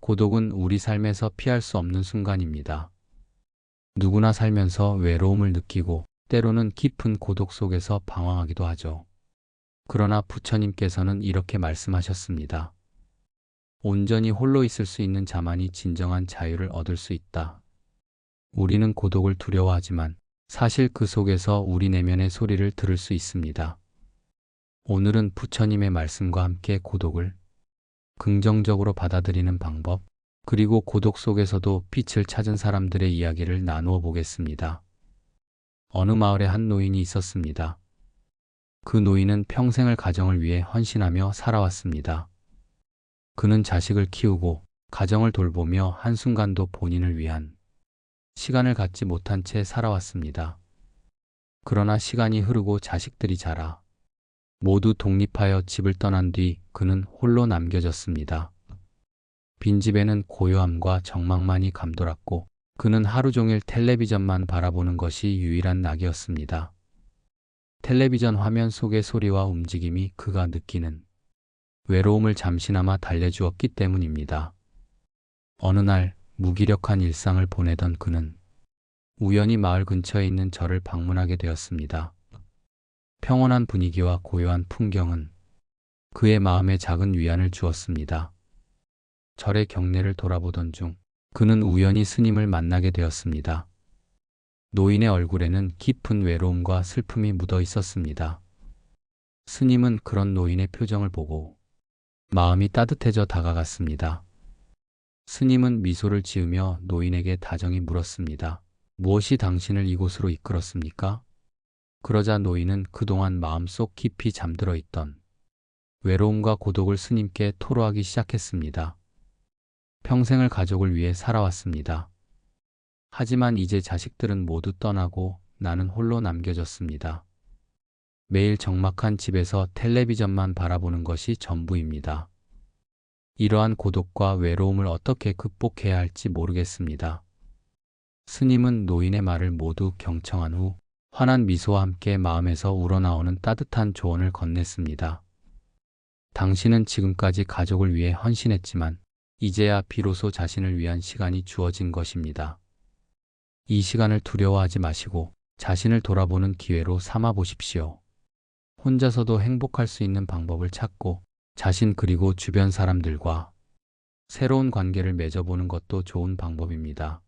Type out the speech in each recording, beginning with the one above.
고독은 우리 삶에서 피할 수 없는 순간입니다. 누구나 살면서 외로움을 느끼고 때로는 깊은 고독 속에서 방황하기도 하죠. 그러나 부처님께서는 이렇게 말씀하셨습니다. 온전히 홀로 있을 수 있는 자만이 진정한 자유를 얻을 수 있다. 우리는 고독을 두려워하지만 사실 그 속에서 우리 내면의 소리를 들을 수 있습니다. 오늘은 부처님의 말씀과 함께 고독을 긍정적으로 받아들이는 방법, 그리고 고독 속에서도 빛을 찾은 사람들의 이야기를 나누어 보겠습니다. 어느 마을에 한 노인이 있었습니다. 그 노인은 평생을 가정을 위해 헌신하며 살아왔습니다. 그는 자식을 키우고 가정을 돌보며 한순간도 본인을 위한 시간을 갖지 못한 채 살아왔습니다. 그러나 시간이 흐르고 자식들이 자라 모두 독립하여 집을 떠난 뒤 그는 홀로 남겨졌습니다. 빈집에는 고요함과 정막만이 감돌았고 그는 하루 종일 텔레비전만 바라보는 것이 유일한 낙이었습니다. 텔레비전 화면 속의 소리와 움직임이 그가 느끼는 외로움을 잠시나마 달래주었기 때문입니다. 어느 날 무기력한 일상을 보내던 그는 우연히 마을 근처에 있는 절을 방문하게 되었습니다. 평온한 분위기와 고요한 풍경은 그의 마음에 작은 위안을 주었습니다. 절의 경내를 돌아보던 중 그는 우연히 스님을 만나게 되었습니다. 노인의 얼굴에는 깊은 외로움과 슬픔이 묻어 있었습니다. 스님은 그런 노인의 표정을 보고 마음이 따뜻해져 다가갔습니다. 스님은 미소를 지으며 노인에게 다정히 물었습니다. 무엇이 당신을 이곳으로 이끌었습니까? 그러자 노인은 그동안 마음속 깊이 잠들어 있던 외로움과 고독을 스님께 토로하기 시작했습니다. 평생을 가족을 위해 살아왔습니다. 하지만 이제 자식들은 모두 떠나고 나는 홀로 남겨졌습니다. 매일 적막한 집에서 텔레비전만 바라보는 것이 전부입니다. 이러한 고독과 외로움을 어떻게 극복해야 할지 모르겠습니다. 스님은 노인의 말을 모두 경청한 후 환한 미소와 함께 마음에서 우러나오는 따뜻한 조언을 건넸습니다. 당신은 지금까지 가족을 위해 헌신했지만 이제야 비로소 자신을 위한 시간이 주어진 것입니다. 이 시간을 두려워하지 마시고 자신을 돌아보는 기회로 삼아 보십시오. 혼자서도 행복할 수 있는 방법을 찾고 자신 그리고 주변 사람들과 새로운 관계를 맺어보는 것도 좋은 방법입니다.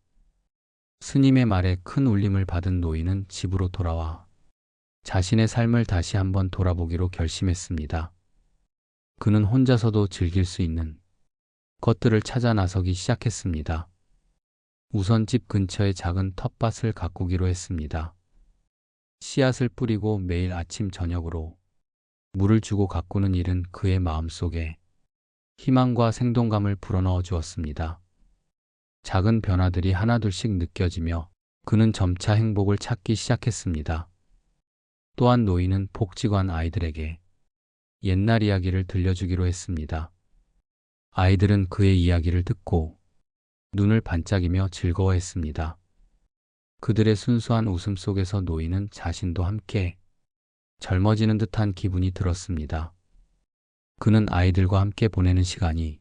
스님의 말에 큰 울림을 받은 노인은 집으로 돌아와 자신의 삶을 다시 한번 돌아보기로 결심했습니다. 그는 혼자서도 즐길 수 있는 것들을 찾아 나서기 시작했습니다. 우선 집 근처에 작은 텃밭을 가꾸기로 했습니다. 씨앗을 뿌리고 매일 아침 저녁으로 물을 주고 가꾸는 일은 그의 마음속에 희망과 생동감을 불어넣어 주었습니다. 작은 변화들이 하나둘씩 느껴지며 그는 점차 행복을 찾기 시작했습니다. 또한 노인은 복지관 아이들에게 옛날 이야기를 들려주기로 했습니다. 아이들은 그의 이야기를 듣고 눈을 반짝이며 즐거워했습니다. 그들의 순수한 웃음 속에서 노인은 자신도 함께 젊어지는 듯한 기분이 들었습니다. 그는 아이들과 함께 보내는 시간이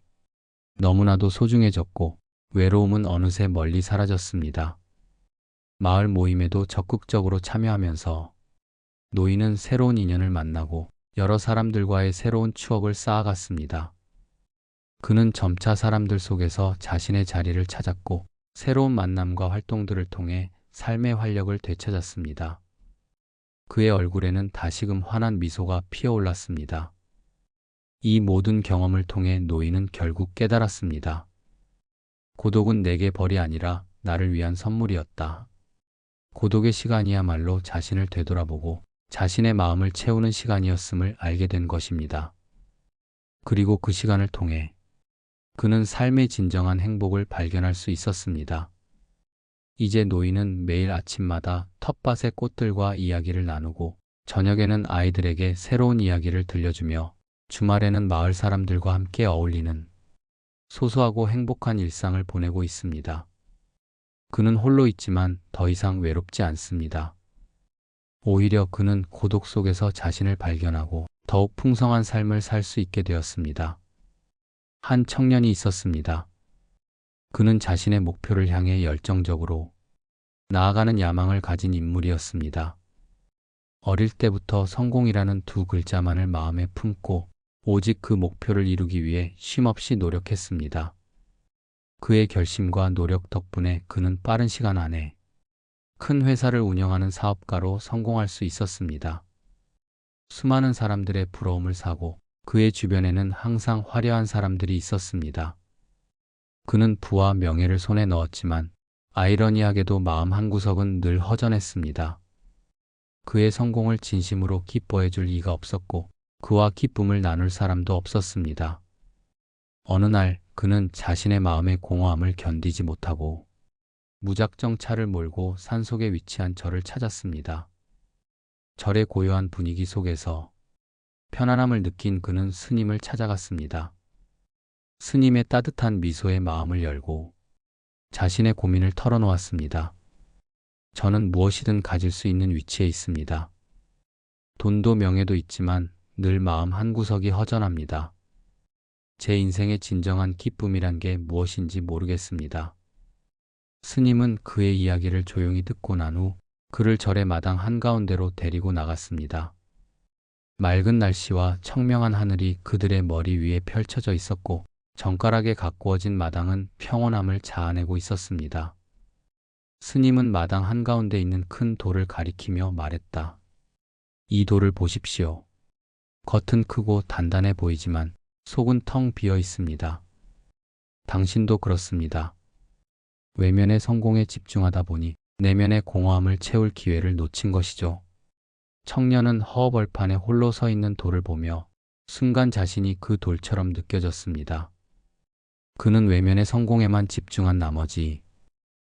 너무나도 소중해졌고 외로움은 어느새 멀리 사라졌습니다. 마을 모임에도 적극적으로 참여하면서 노인은 새로운 인연을 만나고 여러 사람들과의 새로운 추억을 쌓아갔습니다. 그는 점차 사람들 속에서 자신의 자리를 찾았고 새로운 만남과 활동들을 통해 삶의 활력을 되찾았습니다. 그의 얼굴에는 다시금 환한 미소가 피어올랐습니다. 이 모든 경험을 통해 노인은 결국 깨달았습니다. 고독은 내게 벌이 아니라 나를 위한 선물이었다. 고독의 시간이야말로 자신을 되돌아보고 자신의 마음을 채우는 시간이었음을 알게 된 것입니다. 그리고 그 시간을 통해 그는 삶의 진정한 행복을 발견할 수 있었습니다. 이제 노인은 매일 아침마다 텃밭의 꽃들과 이야기를 나누고 저녁에는 아이들에게 새로운 이야기를 들려주며 주말에는 마을 사람들과 함께 어울리는 소소하고 행복한 일상을 보내고 있습니다. 그는 홀로 있지만 더 이상 외롭지 않습니다. 오히려 그는 고독 속에서 자신을 발견하고 더욱 풍성한 삶을 살 수 있게 되었습니다. 한 청년이 있었습니다. 그는 자신의 목표를 향해 열정적으로 나아가는 야망을 가진 인물이었습니다. 어릴 때부터 성공이라는 두 글자만을 마음에 품고 오직 그 목표를 이루기 위해 쉼없이 노력했습니다. 그의 결심과 노력 덕분에 그는 빠른 시간 안에 큰 회사를 운영하는 사업가로 성공할 수 있었습니다. 수많은 사람들의 부러움을 사고 그의 주변에는 항상 화려한 사람들이 있었습니다. 그는 부와 명예를 손에 넣었지만 아이러니하게도 마음 한구석은 늘 허전했습니다. 그의 성공을 진심으로 기뻐해 줄 이가 없었고 그와 기쁨을 나눌 사람도 없었습니다. 어느 날 그는 자신의 마음의 공허함을 견디지 못하고 무작정 차를 몰고 산속에 위치한 절을 찾았습니다. 절의 고요한 분위기 속에서 편안함을 느낀 그는 스님을 찾아갔습니다. 스님의 따뜻한 미소에 마음을 열고 자신의 고민을 털어놓았습니다. 저는 무엇이든 가질 수 있는 위치에 있습니다. 돈도 명예도 있지만 늘 마음 한구석이 허전합니다. 제 인생의 진정한 기쁨이란 게 무엇인지 모르겠습니다. 스님은 그의 이야기를 조용히 듣고 난 후 그를 절의 마당 한가운데로 데리고 나갔습니다. 맑은 날씨와 청명한 하늘이 그들의 머리 위에 펼쳐져 있었고 정갈하게 가꾸어진 마당은 평온함을 자아내고 있었습니다. 스님은 마당 한가운데 있는 큰 돌을 가리키며 말했다. 이 돌을 보십시오. 겉은 크고 단단해 보이지만 속은 텅 비어 있습니다. 당신도 그렇습니다. 외면의 성공에 집중하다 보니 내면의 공허함을 채울 기회를 놓친 것이죠. 청년은 허허벌판에 홀로 서 있는 돌을 보며 순간 자신이 그 돌처럼 느껴졌습니다. 그는 외면의 성공에만 집중한 나머지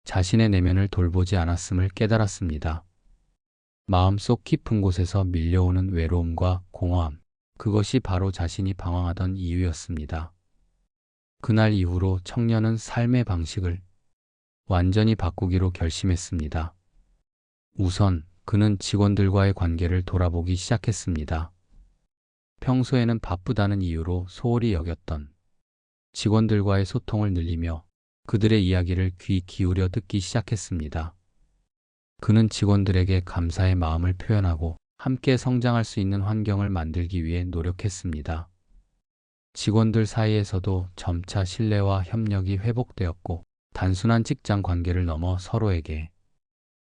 자신의 내면을 돌보지 않았음을 깨달았습니다. 마음속 깊은 곳에서 밀려오는 외로움과 공허함, 그것이 바로 자신이 방황하던 이유였습니다. 그날 이후로 청년은 삶의 방식을 완전히 바꾸기로 결심했습니다. 우선 그는 직원들과의 관계를 돌아보기 시작했습니다. 평소에는 바쁘다는 이유로 소홀히 여겼던 직원들과의 소통을 늘리며 그들의 이야기를 귀 기울여 듣기 시작했습니다. 그는 직원들에게 감사의 마음을 표현하고 함께 성장할 수 있는 환경을 만들기 위해 노력했습니다. 직원들 사이에서도 점차 신뢰와 협력이 회복되었고 단순한 직장 관계를 넘어 서로에게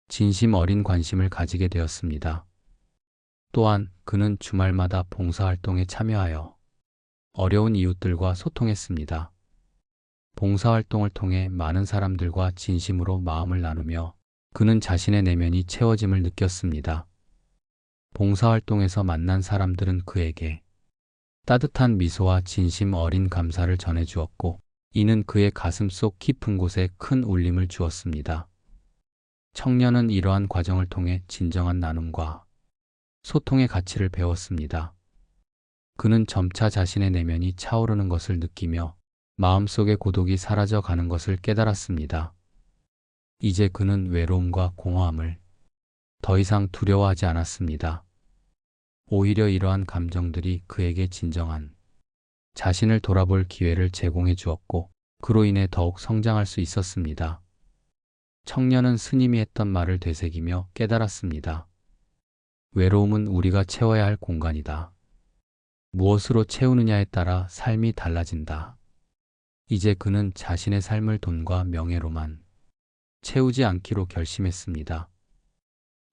진심 어린 관심을 가지게 되었습니다. 또한 그는 주말마다 봉사활동에 참여하여 어려운 이웃들과 소통했습니다. 봉사활동을 통해 많은 사람들과 진심으로 마음을 나누며 그는 자신의 내면이 채워짐을 느꼈습니다. 봉사활동에서 만난 사람들은 그에게 따뜻한 미소와 진심 어린 감사를 전해주었고 이는 그의 가슴 속 깊은 곳에 큰 울림을 주었습니다. 청년은 이러한 과정을 통해 진정한 나눔과 소통의 가치를 배웠습니다. 그는 점차 자신의 내면이 차오르는 것을 느끼며 마음속의 고독이 사라져 가는 것을 깨달았습니다. 이제 그는 외로움과 공허함을 더 이상 두려워하지 않았습니다. 오히려 이러한 감정들이 그에게 진정한 자신을 돌아볼 기회를 제공해 주었고 그로 인해 더욱 성장할 수 있었습니다. 청년은 스님이 했던 말을 되새기며 깨달았습니다. 외로움은 우리가 채워야 할 공간이다. 무엇으로 채우느냐에 따라 삶이 달라진다. 이제 그는 자신의 삶을 돈과 명예로만 채우지 않기로 결심했습니다.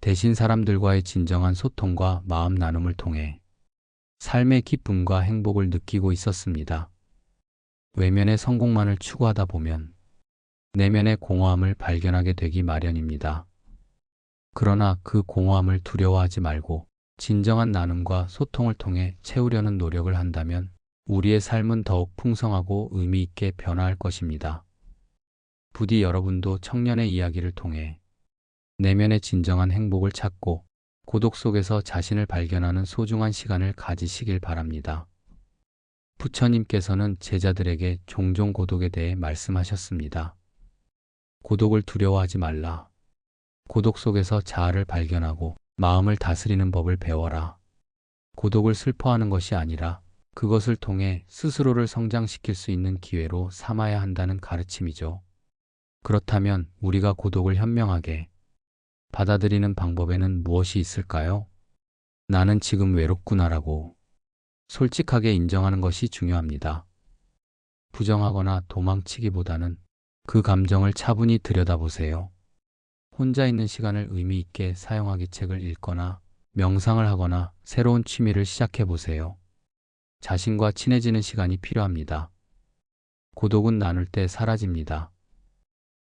대신 사람들과의 진정한 소통과 마음 나눔을 통해 삶의 기쁨과 행복을 느끼고 있었습니다. 외면의 성공만을 추구하다 보면 내면의 공허함을 발견하게 되기 마련입니다. 그러나 그 공허함을 두려워하지 말고 진정한 나눔과 소통을 통해 채우려는 노력을 한다면 우리의 삶은 더욱 풍성하고 의미 있게 변화할 것입니다. 부디 여러분도 청년의 이야기를 통해 내면의 진정한 행복을 찾고 고독 속에서 자신을 발견하는 소중한 시간을 가지시길 바랍니다. 부처님께서는 제자들에게 종종 고독에 대해 말씀하셨습니다. 고독을 두려워하지 말라. 고독 속에서 자아를 발견하고 마음을 다스리는 법을 배워라. 고독을 슬퍼하는 것이 아니라 그것을 통해 스스로를 성장시킬 수 있는 기회로 삼아야 한다는 가르침이죠. 그렇다면 우리가 고독을 현명하게 받아들이는 방법에는 무엇이 있을까요? 나는 지금 외롭구나라고 솔직하게 인정하는 것이 중요합니다. 부정하거나 도망치기보다는 그 감정을 차분히 들여다보세요. 혼자 있는 시간을 의미 있게 사용하기, 책을 읽거나 명상을 하거나 새로운 취미를 시작해 보세요. 자신과 친해지는 시간이 필요합니다. 고독은 나눌 때 사라집니다.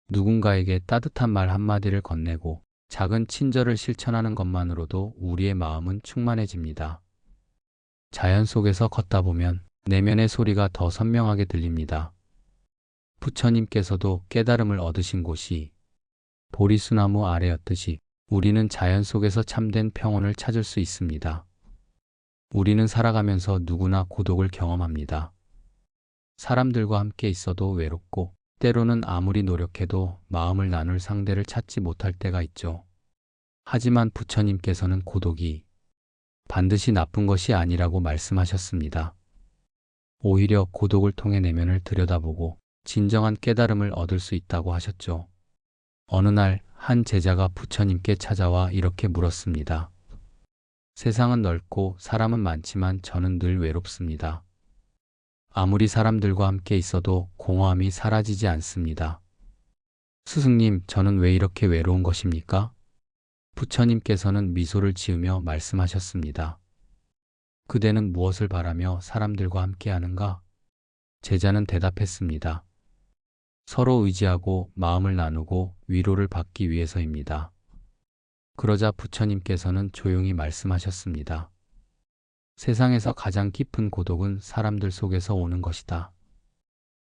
누군가에게 따뜻한 말 한마디를 건네고 작은 친절을 실천하는 것만으로도 우리의 마음은 충만해집니다. 자연 속에서 걷다 보면 내면의 소리가 더 선명하게 들립니다. 부처님께서도 깨달음을 얻으신 곳이 보리수나무 아래였듯이 우리는 자연 속에서 참된 평온을 찾을 수 있습니다. 우리는 살아가면서 누구나 고독을 경험합니다. 사람들과 함께 있어도 외롭고 때로는 아무리 노력해도 마음을 나눌 상대를 찾지 못할 때가 있죠. 하지만 부처님께서는 고독이 반드시 나쁜 것이 아니라고 말씀하셨습니다. 오히려 고독을 통해 내면을 들여다보고 진정한 깨달음을 얻을 수 있다고 하셨죠. 어느 날 한 제자가 부처님께 찾아와 이렇게 물었습니다. 세상은 넓고 사람은 많지만 저는 늘 외롭습니다. 아무리 사람들과 함께 있어도 공허함이 사라지지 않습니다. 스승님, 저는 왜 이렇게 외로운 것입니까? 부처님께서는 미소를 지으며 말씀하셨습니다. 그대는 무엇을 바라며 사람들과 함께 하는가? 제자는 대답했습니다. 서로 의지하고 마음을 나누고 위로를 받기 위해서입니다. 그러자 부처님께서는 조용히 말씀하셨습니다. 세상에서 가장 깊은 고독은 사람들 속에서 오는 것이다.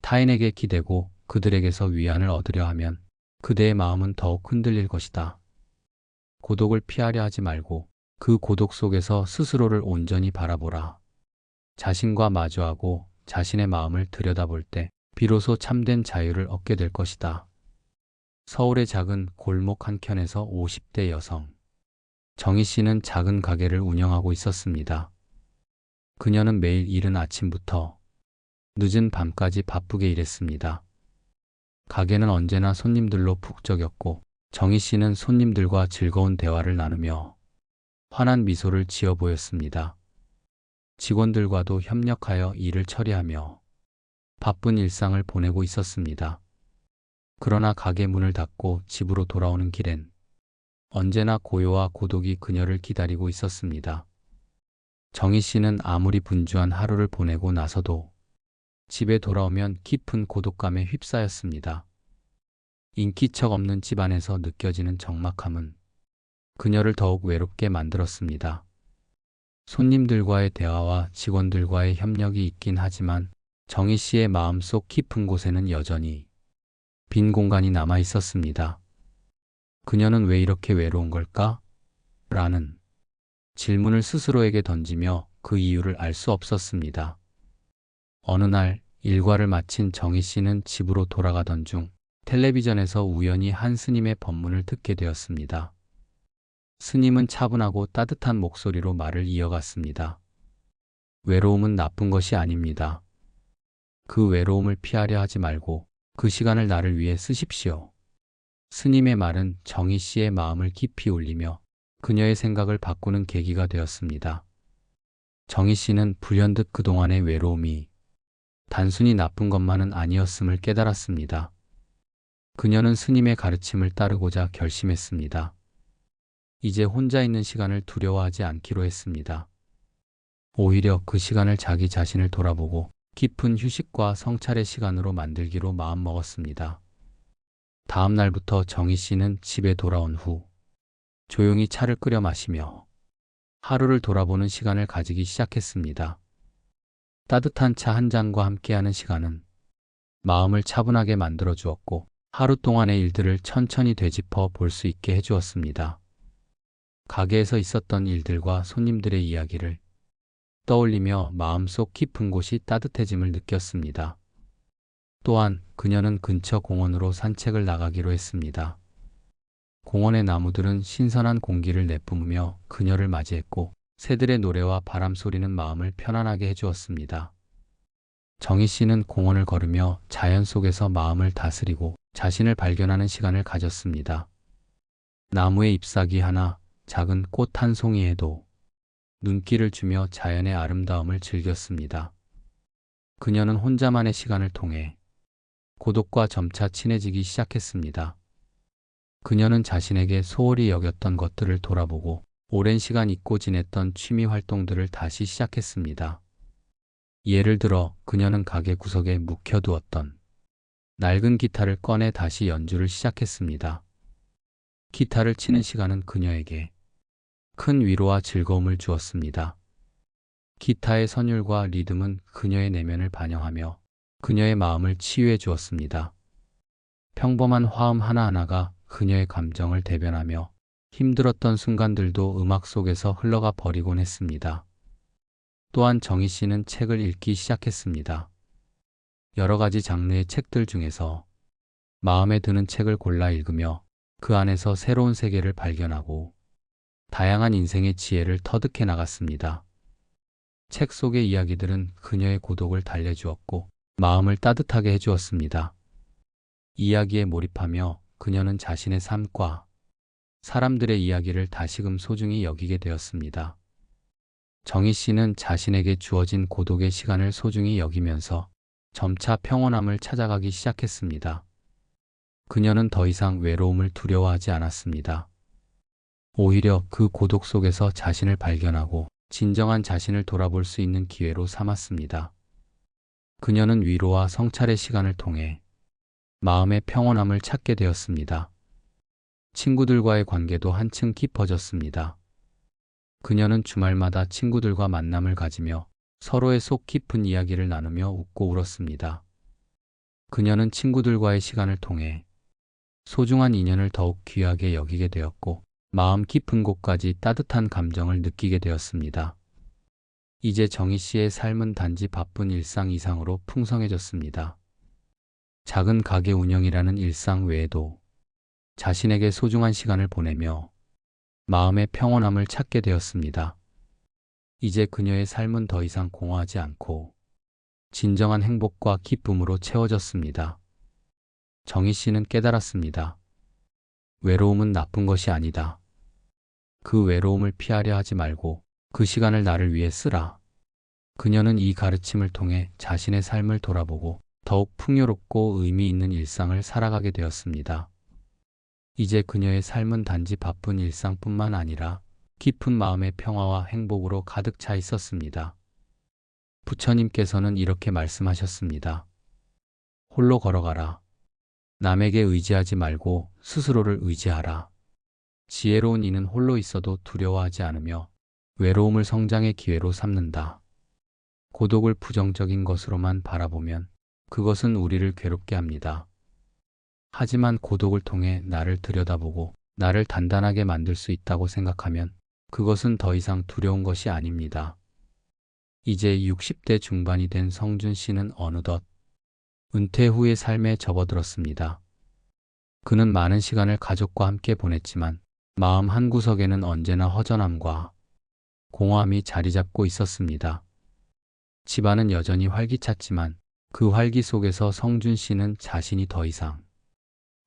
타인에게 기대고 그들에게서 위안을 얻으려 하면 그대의 마음은 더욱 흔들릴 것이다. 고독을 피하려 하지 말고 그 고독 속에서 스스로를 온전히 바라보라. 자신과 마주하고 자신의 마음을 들여다볼 때 비로소 참된 자유를 얻게 될 것이다. 서울의 작은 골목 한켠에서 50대 여성 정희 씨는 작은 가게를 운영하고 있었습니다. 그녀는 매일 이른 아침부터 늦은 밤까지 바쁘게 일했습니다. 가게는 언제나 손님들로 북적였고 정희 씨는 손님들과 즐거운 대화를 나누며 환한 미소를 지어 보였습니다. 직원들과도 협력하여 일을 처리하며 바쁜 일상을 보내고 있었습니다. 그러나 가게 문을 닫고 집으로 돌아오는 길엔 언제나 고요와 고독이 그녀를 기다리고 있었습니다. 정희 씨는 아무리 분주한 하루를 보내고 나서도 집에 돌아오면 깊은 고독감에 휩싸였습니다. 인기척 없는 집안에서 느껴지는 적막함은 그녀를 더욱 외롭게 만들었습니다. 손님들과의 대화와 직원들과의 협력이 있긴 하지만 정희 씨의 마음속 깊은 곳에는 여전히 빈 공간이 남아 있었습니다. 그녀는 왜 이렇게 외로운 걸까? 라는 질문을 스스로에게 던지며 그 이유를 알 수 없었습니다. 어느 날 일과를 마친 정희 씨는 집으로 돌아가던 중 텔레비전에서 우연히 한 스님의 법문을 듣게 되었습니다. 스님은 차분하고 따뜻한 목소리로 말을 이어갔습니다. 외로움은 나쁜 것이 아닙니다. 그 외로움을 피하려 하지 말고 그 시간을 나를 위해 쓰십시오. 스님의 말은 정희 씨의 마음을 깊이 울리며 그녀의 생각을 바꾸는 계기가 되었습니다. 정희 씨는 불현듯 그동안의 외로움이 단순히 나쁜 것만은 아니었음을 깨달았습니다. 그녀는 스님의 가르침을 따르고자 결심했습니다. 이제 혼자 있는 시간을 두려워하지 않기로 했습니다. 오히려 그 시간을 자기 자신을 돌아보고 깊은 휴식과 성찰의 시간으로 만들기로 마음먹었습니다. 다음 날부터 정희 씨는 집에 돌아온 후 조용히 차를 끓여 마시며 하루를 돌아보는 시간을 가지기 시작했습니다. 따뜻한 차 한 잔과 함께하는 시간은 마음을 차분하게 만들어 주었고 하루 동안의 일들을 천천히 되짚어 볼 수 있게 해주었습니다. 가게에서 있었던 일들과 손님들의 이야기를 떠올리며 마음속 깊은 곳이 따뜻해짐을 느꼈습니다. 또한 그녀는 근처 공원으로 산책을 나가기로 했습니다. 공원의 나무들은 신선한 공기를 내뿜으며 그녀를 맞이했고 새들의 노래와 바람 소리는 마음을 편안하게 해주었습니다. 정희 씨는 공원을 걸으며 자연 속에서 마음을 다스리고 자신을 발견하는 시간을 가졌습니다. 나무의 잎사귀 하나, 작은 꽃 한 송이에도 눈길을 주며 자연의 아름다움을 즐겼습니다. 그녀는 혼자만의 시간을 통해 고독과 점차 친해지기 시작했습니다. 그녀는 자신에게 소홀히 여겼던 것들을 돌아보고 오랜 시간 잊고 지냈던 취미 활동들을 다시 시작했습니다. 예를 들어 그녀는 가게 구석에 묵혀두었던 낡은 기타를 꺼내 다시 연주를 시작했습니다. 기타를 치는 시간은 그녀에게 큰 위로와 즐거움을 주었습니다. 기타의 선율과 리듬은 그녀의 내면을 반영하며 그녀의 마음을 치유해 주었습니다. 평범한 화음 하나하나가 그녀의 감정을 대변하며 힘들었던 순간들도 음악 속에서 흘러가 버리곤 했습니다. 또한 정희 씨는 책을 읽기 시작했습니다. 여러 가지 장르의 책들 중에서 마음에 드는 책을 골라 읽으며 그 안에서 새로운 세계를 발견하고 다양한 인생의 지혜를 터득해 나갔습니다. 책 속의 이야기들은 그녀의 고독을 달래주었고 마음을 따뜻하게 해주었습니다. 이야기에 몰입하며 그녀는 자신의 삶과 사람들의 이야기를 다시금 소중히 여기게 되었습니다. 정희 씨는 자신에게 주어진 고독의 시간을 소중히 여기면서 점차 평온함을 찾아가기 시작했습니다. 그녀는 더 이상 외로움을 두려워하지 않았습니다. 오히려 그 고독 속에서 자신을 발견하고 진정한 자신을 돌아볼 수 있는 기회로 삼았습니다. 그녀는 위로와 성찰의 시간을 통해 마음의 평온함을 찾게 되었습니다. 친구들과의 관계도 한층 깊어졌습니다. 그녀는 주말마다 친구들과 만남을 가지며 서로의 속 깊은 이야기를 나누며 웃고 울었습니다. 그녀는 친구들과의 시간을 통해 소중한 인연을 더욱 귀하게 여기게 되었고 마음 깊은 곳까지 따뜻한 감정을 느끼게 되었습니다. 이제 정희 씨의 삶은 단지 바쁜 일상 이상으로 풍성해졌습니다. 작은 가게 운영이라는 일상 외에도 자신에게 소중한 시간을 보내며 마음의 평온함을 찾게 되었습니다. 이제 그녀의 삶은 더 이상 공허하지 않고 진정한 행복과 기쁨으로 채워졌습니다. 정희 씨는 깨달았습니다. 외로움은 나쁜 것이 아니다. 그 외로움을 피하려 하지 말고 그 시간을 나를 위해 쓰라. 그녀는 이 가르침을 통해 자신의 삶을 돌아보고 더욱 풍요롭고 의미 있는 일상을 살아가게 되었습니다. 이제 그녀의 삶은 단지 바쁜 일상뿐만 아니라 깊은 마음의 평화와 행복으로 가득 차 있었습니다. 부처님께서는 이렇게 말씀하셨습니다. 홀로 걸어가라. 남에게 의지하지 말고 스스로를 의지하라. 지혜로운 이는 홀로 있어도 두려워하지 않으며 외로움을 성장의 기회로 삼는다. 고독을 부정적인 것으로만 바라보면 그것은 우리를 괴롭게 합니다. 하지만 고독을 통해 나를 들여다보고 나를 단단하게 만들 수 있다고 생각하면 그것은 더 이상 두려운 것이 아닙니다. 이제 60대 중반이 된 성준 씨는 어느덧 은퇴 후의 삶에 접어들었습니다. 그는 많은 시간을 가족과 함께 보냈지만 마음 한구석에는 언제나 허전함과 공허함이 자리 잡고 있었습니다. 집안은 여전히 활기찼지만 그 활기 속에서 성준 씨는 자신이 더 이상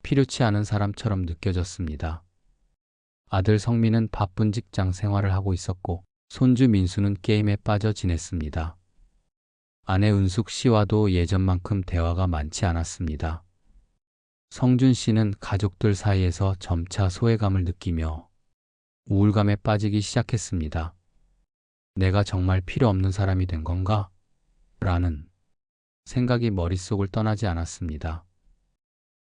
필요치 않은 사람처럼 느껴졌습니다. 아들 성민은 바쁜 직장 생활을 하고 있었고 손주 민수는 게임에 빠져 지냈습니다. 아내 은숙 씨와도 예전만큼 대화가 많지 않았습니다. 성준 씨는 가족들 사이에서 점차 소외감을 느끼며 우울감에 빠지기 시작했습니다. 내가 정말 필요 없는 사람이 된 건가? 라는 생각이 머릿속을 떠나지 않았습니다.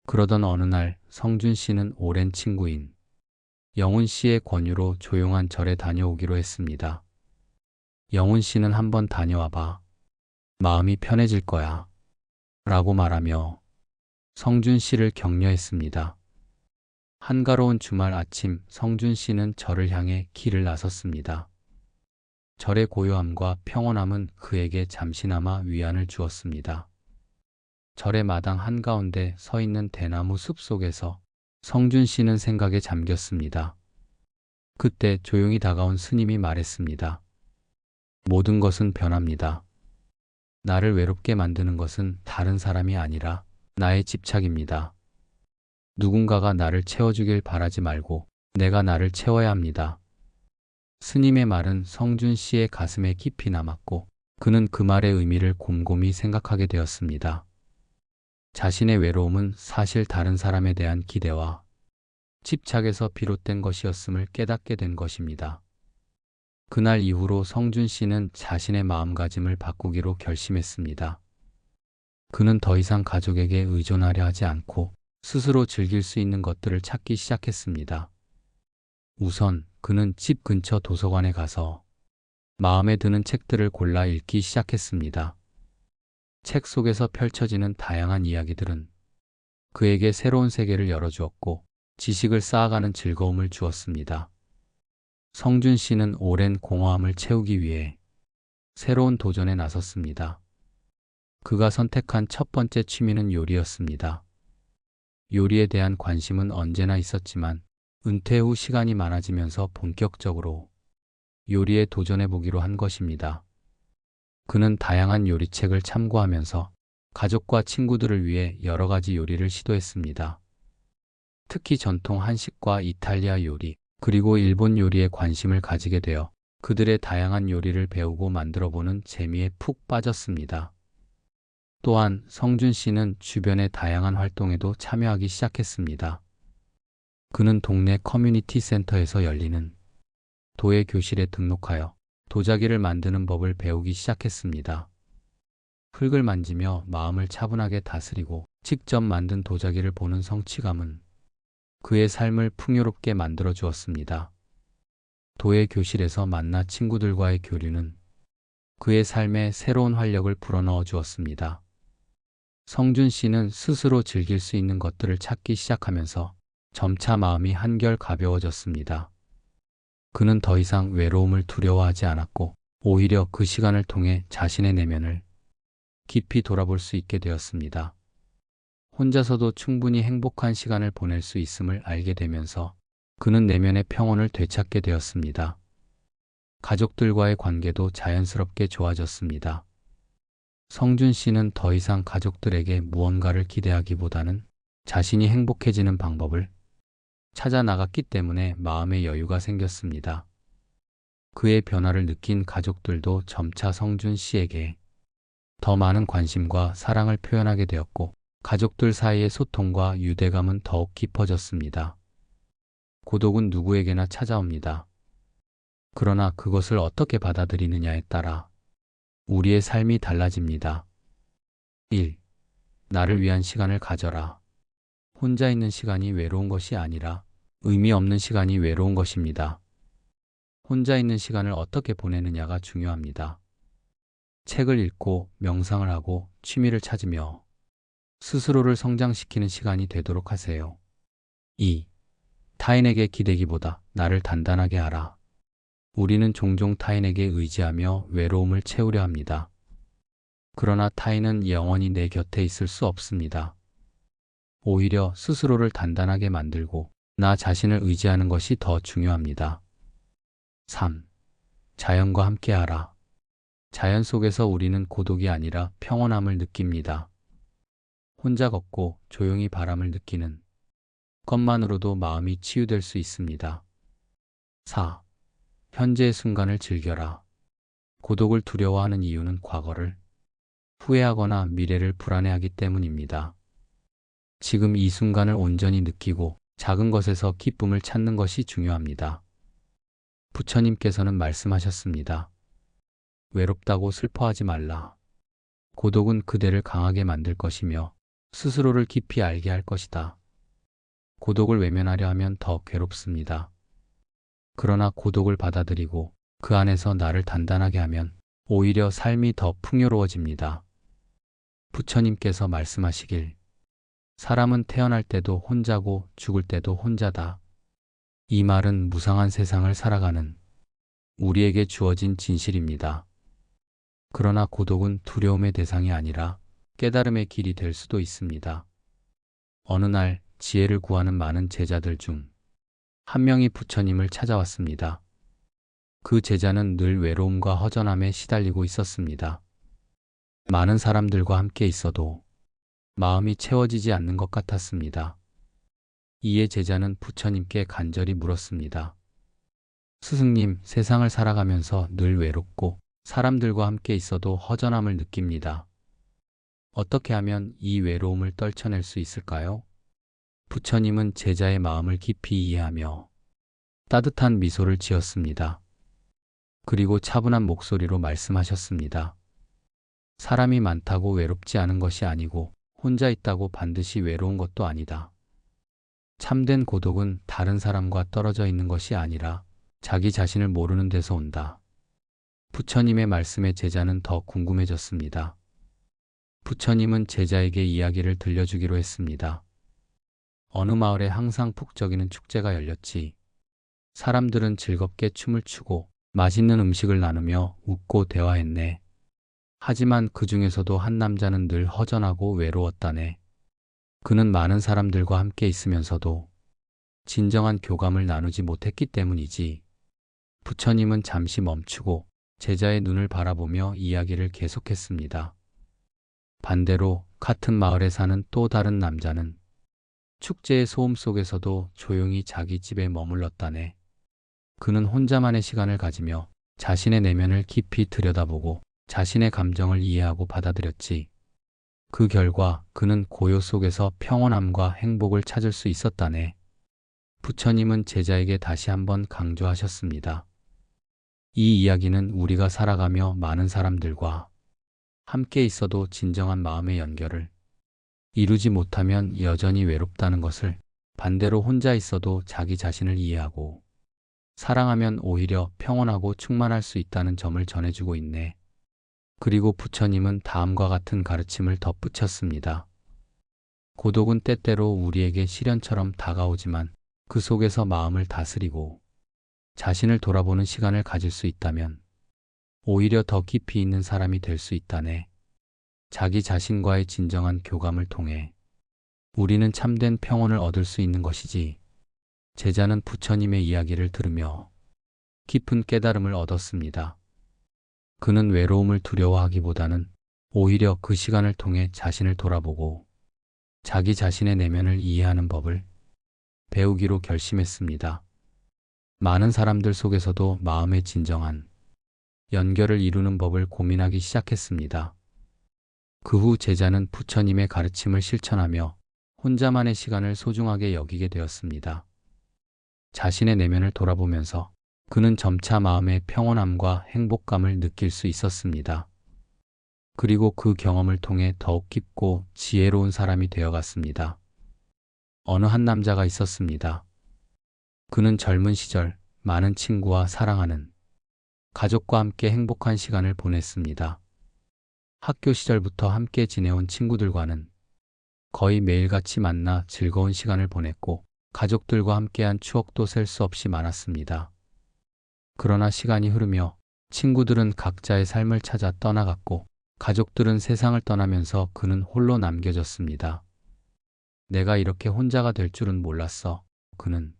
그러던 어느 날 성준 씨는 오랜 친구인 영훈 씨의 권유로 조용한 절에 다녀오기로 했습니다. 영훈 씨는 한번 다녀와봐. 마음이 편해질 거야. 라고 말하며 성준 씨를 격려했습니다. 한가로운 주말 아침 성준 씨는 절을 향해 길을 나섰습니다. 절의 고요함과 평온함은 그에게 잠시나마 위안을 주었습니다. 절의 마당 한가운데 서 있는 대나무 숲 속에서 성준 씨는 생각에 잠겼습니다. 그때 조용히 다가온 스님이 말했습니다. 모든 것은 변합니다. 나를 외롭게 만드는 것은 다른 사람이 아니라 나의 집착입니다. 누군가가 나를 채워주길 바라지 말고 내가 나를 채워야 합니다. 스님의 말은 성준 씨의 가슴에 깊이 남았고 그는 그 말의 의미를 곰곰이 생각하게 되었습니다. 자신의 외로움은 사실 다른 사람에 대한 기대와 집착에서 비롯된 것이었음을 깨닫게 된 것입니다. 그날 이후로 성준 씨는 자신의 마음가짐을 바꾸기로 결심했습니다. 그는 더 이상 가족에게 의존하려 하지 않고 스스로 즐길 수 있는 것들을 찾기 시작했습니다. 우선 그는 집 근처 도서관에 가서 마음에 드는 책들을 골라 읽기 시작했습니다. 책 속에서 펼쳐지는 다양한 이야기들은 그에게 새로운 세계를 열어주었고 지식을 쌓아가는 즐거움을 주었습니다. 성준 씨는 오랜 공허함을 채우기 위해 새로운 도전에 나섰습니다. 그가 선택한 첫 번째 취미는 요리였습니다. 요리에 대한 관심은 언제나 있었지만 은퇴 후 시간이 많아지면서 본격적으로 요리에 도전해 보기로 한 것입니다. 그는 다양한 요리책을 참고하면서 가족과 친구들을 위해 여러 가지 요리를 시도했습니다. 특히 전통 한식과 이탈리아 요리, 그리고 일본 요리에 관심을 가지게 되어 그들의 다양한 요리를 배우고 만들어보는 재미에 푹 빠졌습니다. 또한 성준 씨는 주변의 다양한 활동에도 참여하기 시작했습니다. 그는 동네 커뮤니티 센터에서 열리는 도예 교실에 등록하여 도자기를 만드는 법을 배우기 시작했습니다. 흙을 만지며 마음을 차분하게 다스리고 직접 만든 도자기를 보는 성취감은 그의 삶을 풍요롭게 만들어 주었습니다. 도예 교실에서 만나 친구들과의 교류는 그의 삶에 새로운 활력을 불어넣어 주었습니다. 성준 씨는 스스로 즐길 수 있는 것들을 찾기 시작하면서 점차 마음이 한결 가벼워졌습니다. 그는 더 이상 외로움을 두려워하지 않았고 오히려 그 시간을 통해 자신의 내면을 깊이 돌아볼 수 있게 되었습니다. 혼자서도 충분히 행복한 시간을 보낼 수 있음을 알게 되면서 그는 내면의 평온을 되찾게 되었습니다. 가족들과의 관계도 자연스럽게 좋아졌습니다. 성준 씨는 더 이상 가족들에게 무언가를 기대하기보다는 자신이 행복해지는 방법을 찾아 나갔기 때문에 마음의 여유가 생겼습니다. 그의 변화를 느낀 가족들도 점차 성준 씨에게 더 많은 관심과 사랑을 표현하게 되었고 가족들 사이의 소통과 유대감은 더욱 깊어졌습니다. 고독은 누구에게나 찾아옵니다. 그러나 그것을 어떻게 받아들이느냐에 따라 우리의 삶이 달라집니다. 1. 나를 위한 시간을 가져라. 혼자 있는 시간이 외로운 것이 아니라 의미 없는 시간이 외로운 것입니다. 혼자 있는 시간을 어떻게 보내느냐가 중요합니다. 책을 읽고 명상을 하고 취미를 찾으며 스스로를 성장시키는 시간이 되도록 하세요. 2. 타인에게 기대기보다 나를 단단하게 하라. 우리는 종종 타인에게 의지하며 외로움을 채우려 합니다. 그러나 타인은 영원히 내 곁에 있을 수 없습니다. 오히려 스스로를 단단하게 만들고 나 자신을 의지하는 것이 더 중요합니다. 3. 자연과 함께하라. 자연 속에서 우리는 고독이 아니라 평온함을 느낍니다. 혼자 걷고 조용히 바람을 느끼는 것만으로도 마음이 치유될 수 있습니다. 4. 현재의 순간을 즐겨라. 고독을 두려워하는 이유는 과거를 후회하거나 미래를 불안해하기 때문입니다. 지금 이 순간을 온전히 느끼고 작은 것에서 기쁨을 찾는 것이 중요합니다. 부처님께서는 말씀하셨습니다. 외롭다고 슬퍼하지 말라. 고독은 그대를 강하게 만들 것이며 스스로를 깊이 알게 할 것이다. 고독을 외면하려 하면 더 괴롭습니다. 그러나 고독을 받아들이고 그 안에서 나를 단단하게 하면 오히려 삶이 더 풍요로워집니다. 부처님께서 말씀하시길 사람은 태어날 때도 혼자고 죽을 때도 혼자다. 이 말은 무상한 세상을 살아가는 우리에게 주어진 진실입니다. 그러나 고독은 두려움의 대상이 아니라 깨달음의 길이 될 수도 있습니다. 어느 날 지혜를 구하는 많은 제자들 중 한 명이 부처님을 찾아왔습니다. 그 제자는 늘 외로움과 허전함에 시달리고 있었습니다. 많은 사람들과 함께 있어도 마음이 채워지지 않는 것 같았습니다. 이에 제자는 부처님께 간절히 물었습니다. 스승님, 세상을 살아가면서 늘 외롭고 사람들과 함께 있어도 허전함을 느낍니다. 어떻게 하면 이 외로움을 떨쳐낼 수 있을까요? 부처님은 제자의 마음을 깊이 이해하며 따뜻한 미소를 지었습니다. 그리고 차분한 목소리로 말씀하셨습니다. 사람이 많다고 외롭지 않은 것이 아니고 혼자 있다고 반드시 외로운 것도 아니다. 참된 고독은 다른 사람과 떨어져 있는 것이 아니라 자기 자신을 모르는 데서 온다. 부처님의 말씀에 제자는 더 궁금해졌습니다. 부처님은 제자에게 이야기를 들려주기로 했습니다. 어느 마을에 항상 북적이는 축제가 열렸지. 사람들은 즐겁게 춤을 추고 맛있는 음식을 나누며 웃고 대화했네. 하지만 그 중에서도 한 남자는 늘 허전하고 외로웠다네. 그는 많은 사람들과 함께 있으면서도 진정한 교감을 나누지 못했기 때문이지. 부처님은 잠시 멈추고 제자의 눈을 바라보며 이야기를 계속했습니다. 반대로 같은 마을에 사는 또 다른 남자는 축제의 소음 속에서도 조용히 자기 집에 머물렀다네. 그는 혼자만의 시간을 가지며 자신의 내면을 깊이 들여다보고 자신의 감정을 이해하고 받아들였지. 그 결과 그는 고요 속에서 평온함과 행복을 찾을 수 있었다네. 부처님은 제자에게 다시 한번 강조하셨습니다. 이 이야기는 우리가 살아가며 많은 사람들과 함께 있어도 진정한 마음의 연결을 이루지 못하면 여전히 외롭다는 것을, 반대로 혼자 있어도 자기 자신을 이해하고 사랑하면 오히려 평온하고 충만할 수 있다는 점을 전해주고 있네. 그리고 부처님은 다음과 같은 가르침을 덧붙였습니다. 고독은 때때로 우리에게 시련처럼 다가오지만 그 속에서 마음을 다스리고 자신을 돌아보는 시간을 가질 수 있다면 오히려 더 깊이 있는 사람이 될 수 있다네. 자기 자신과의 진정한 교감을 통해 우리는 참된 평온을 얻을 수 있는 것이지. 제자는 부처님의 이야기를 들으며 깊은 깨달음을 얻었습니다. 그는 외로움을 두려워하기보다는 오히려 그 시간을 통해 자신을 돌아보고 자기 자신의 내면을 이해하는 법을 배우기로 결심했습니다. 많은 사람들 속에서도 마음의 진정한 연결을 이루는 법을 고민하기 시작했습니다. 그 후 제자는 부처님의 가르침을 실천하며 혼자만의 시간을 소중하게 여기게 되었습니다. 자신의 내면을 돌아보면서 그는 점차 마음의 평온함과 행복감을 느낄 수 있었습니다. 그리고 그 경험을 통해 더욱 깊고 지혜로운 사람이 되어갔습니다. 어느 한 남자가 있었습니다. 그는 젊은 시절 많은 친구와 사랑하는 가족과 함께 행복한 시간을 보냈습니다. 학교 시절부터 함께 지내온 친구들과는 거의 매일같이 만나 즐거운 시간을 보냈고 가족들과 함께한 추억도 셀 수 없이 많았습니다. 그러나 시간이 흐르며 친구들은 각자의 삶을 찾아 떠나갔고 가족들은 세상을 떠나면서 그는 홀로 남겨졌습니다. 내가 이렇게 혼자가 될 줄은 몰랐어. 그는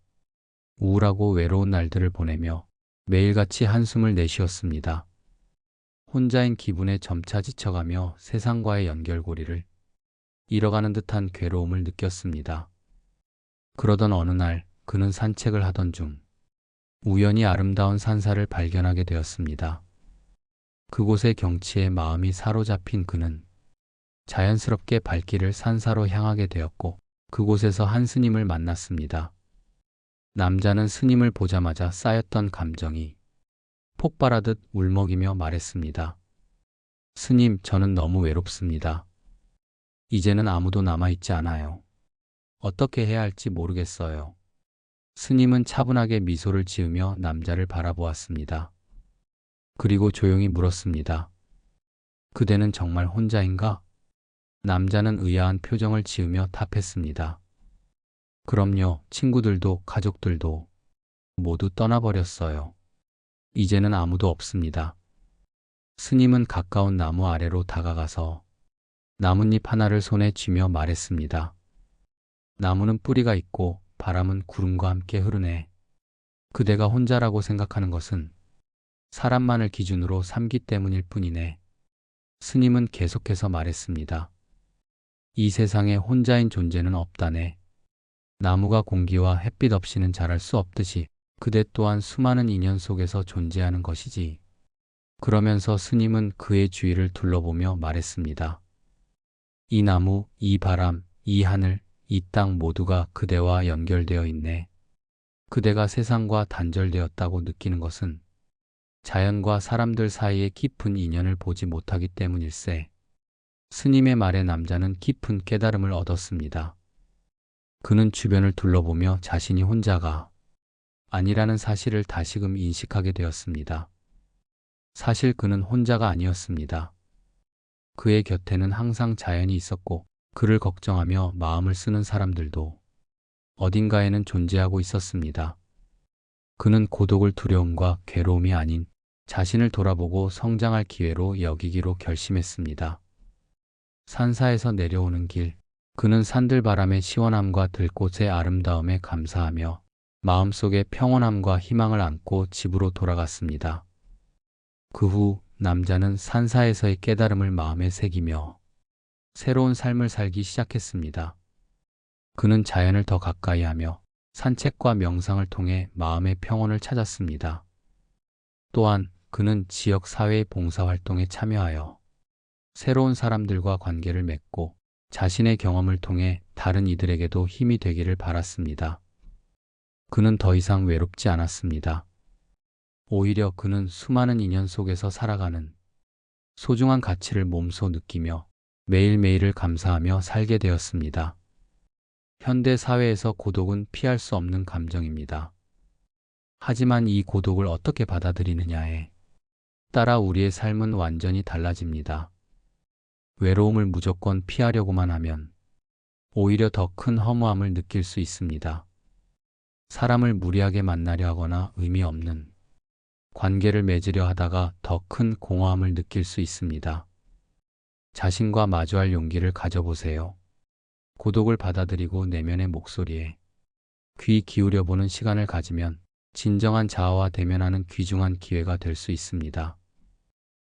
우울하고 외로운 날들을 보내며 매일같이 한숨을 내쉬었습니다. 혼자인 기분에 점차 지쳐가며 세상과의 연결고리를 잃어가는 듯한 괴로움을 느꼈습니다. 그러던 어느 날 그는 산책을 하던 중 우연히 아름다운 산사를 발견하게 되었습니다. 그곳의 경치에 마음이 사로잡힌 그는 자연스럽게 발길을 산사로 향하게 되었고 그곳에서 한 스님을 만났습니다. 남자는 스님을 보자마자 쌓였던 감정이 폭발하듯 울먹이며 말했습니다. 스님, 저는 너무 외롭습니다. 이제는 아무도 남아있지 않아요. 어떻게 해야 할지 모르겠어요. 스님은 차분하게 미소를 지으며 남자를 바라보았습니다. 그리고 조용히 물었습니다. 그대는 정말 혼자인가? 남자는 의아한 표정을 지으며 답했습니다. 그럼요, 친구들도 가족들도 모두 떠나버렸어요. 이제는 아무도 없습니다. 스님은 가까운 나무 아래로 다가가서 나뭇잎 하나를 손에 쥐며 말했습니다. 나무는 뿌리가 있고 바람은 구름과 함께 흐르네. 그대가 혼자라고 생각하는 것은 사람만을 기준으로 삼기 때문일 뿐이네. 스님은 계속해서 말했습니다. 이 세상에 혼자인 존재는 없다네. 나무가 공기와 햇빛 없이는 자랄 수 없듯이 그대 또한 수많은 인연 속에서 존재하는 것이지. 그러면서 스님은 그의 주위를 둘러보며 말했습니다. 이 나무, 이 바람, 이 하늘, 이 땅 모두가 그대와 연결되어 있네. 그대가 세상과 단절되었다고 느끼는 것은 자연과 사람들 사이의 깊은 인연을 보지 못하기 때문일세. 스님의 말에 남자는 깊은 깨달음을 얻었습니다. 그는 주변을 둘러보며 자신이 혼자가 아니라는 사실을 다시금 인식하게 되었습니다. 사실 그는 혼자가 아니었습니다. 그의 곁에는 항상 자연이 있었고 그를 걱정하며 마음을 쓰는 사람들도 어딘가에는 존재하고 있었습니다. 그는 고독을 두려움과 괴로움이 아닌 자신을 돌아보고 성장할 기회로 여기기로 결심했습니다. 산사에서 내려오는 길, 그는 산들바람의 시원함과 들꽃의 아름다움에 감사하며 마음속에 평온함과 희망을 안고 집으로 돌아갔습니다. 그 후 남자는 산사에서의 깨달음을 마음에 새기며 새로운 삶을 살기 시작했습니다. 그는 자연을 더 가까이 하며 산책과 명상을 통해 마음의 평온을 찾았습니다. 또한 그는 지역 사회의 봉사활동에 참여하여 새로운 사람들과 관계를 맺고 자신의 경험을 통해 다른 이들에게도 힘이 되기를 바랐습니다. 그는 더 이상 외롭지 않았습니다. 오히려 그는 수많은 인연 속에서 살아가는 소중한 가치를 몸소 느끼며 매일매일을 감사하며 살게 되었습니다. 현대 사회에서 고독은 피할 수 없는 감정입니다. 하지만 이 고독을 어떻게 받아들이느냐에 따라 우리의 삶은 완전히 달라집니다. 외로움을 무조건 피하려고만 하면 오히려 더 큰 허무함을 느낄 수 있습니다. 사람을 무리하게 만나려 하거나 의미 없는 관계를 맺으려 하다가 더 큰 공허함을 느낄 수 있습니다. 자신과 마주할 용기를 가져보세요. 고독을 받아들이고 내면의 목소리에 귀 기울여보는 시간을 가지면 진정한 자아와 대면하는 귀중한 기회가 될 수 있습니다.